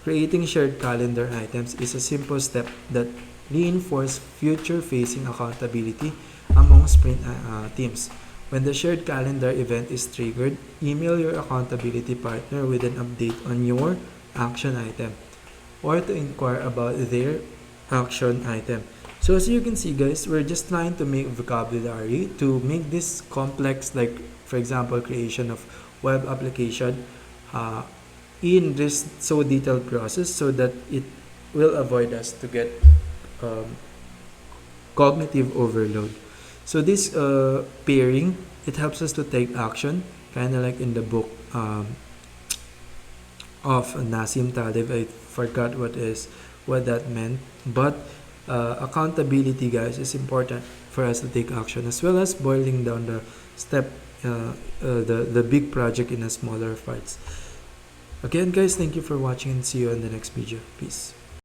Creating shared calendar items is a simple step that reinforces future-facing accountability among sprint teams. When the shared calendar event is triggered, email your accountability partner with an update on your action item or to inquire about their action item. So as you can see, guys, we're just trying to make vocabulary to make this complex, like for example, creation of web application in this so detailed process so that it will avoid us to get cognitive overload. So this pairing, it helps us to take action, kind of like in the book of Nassim Taleb. I forgot what that meant, but accountability, guys, is important for us to take action, as well as boiling down the step the big project in a smaller parts. Again, guys, thank you for watching and see you in the next video. Peace.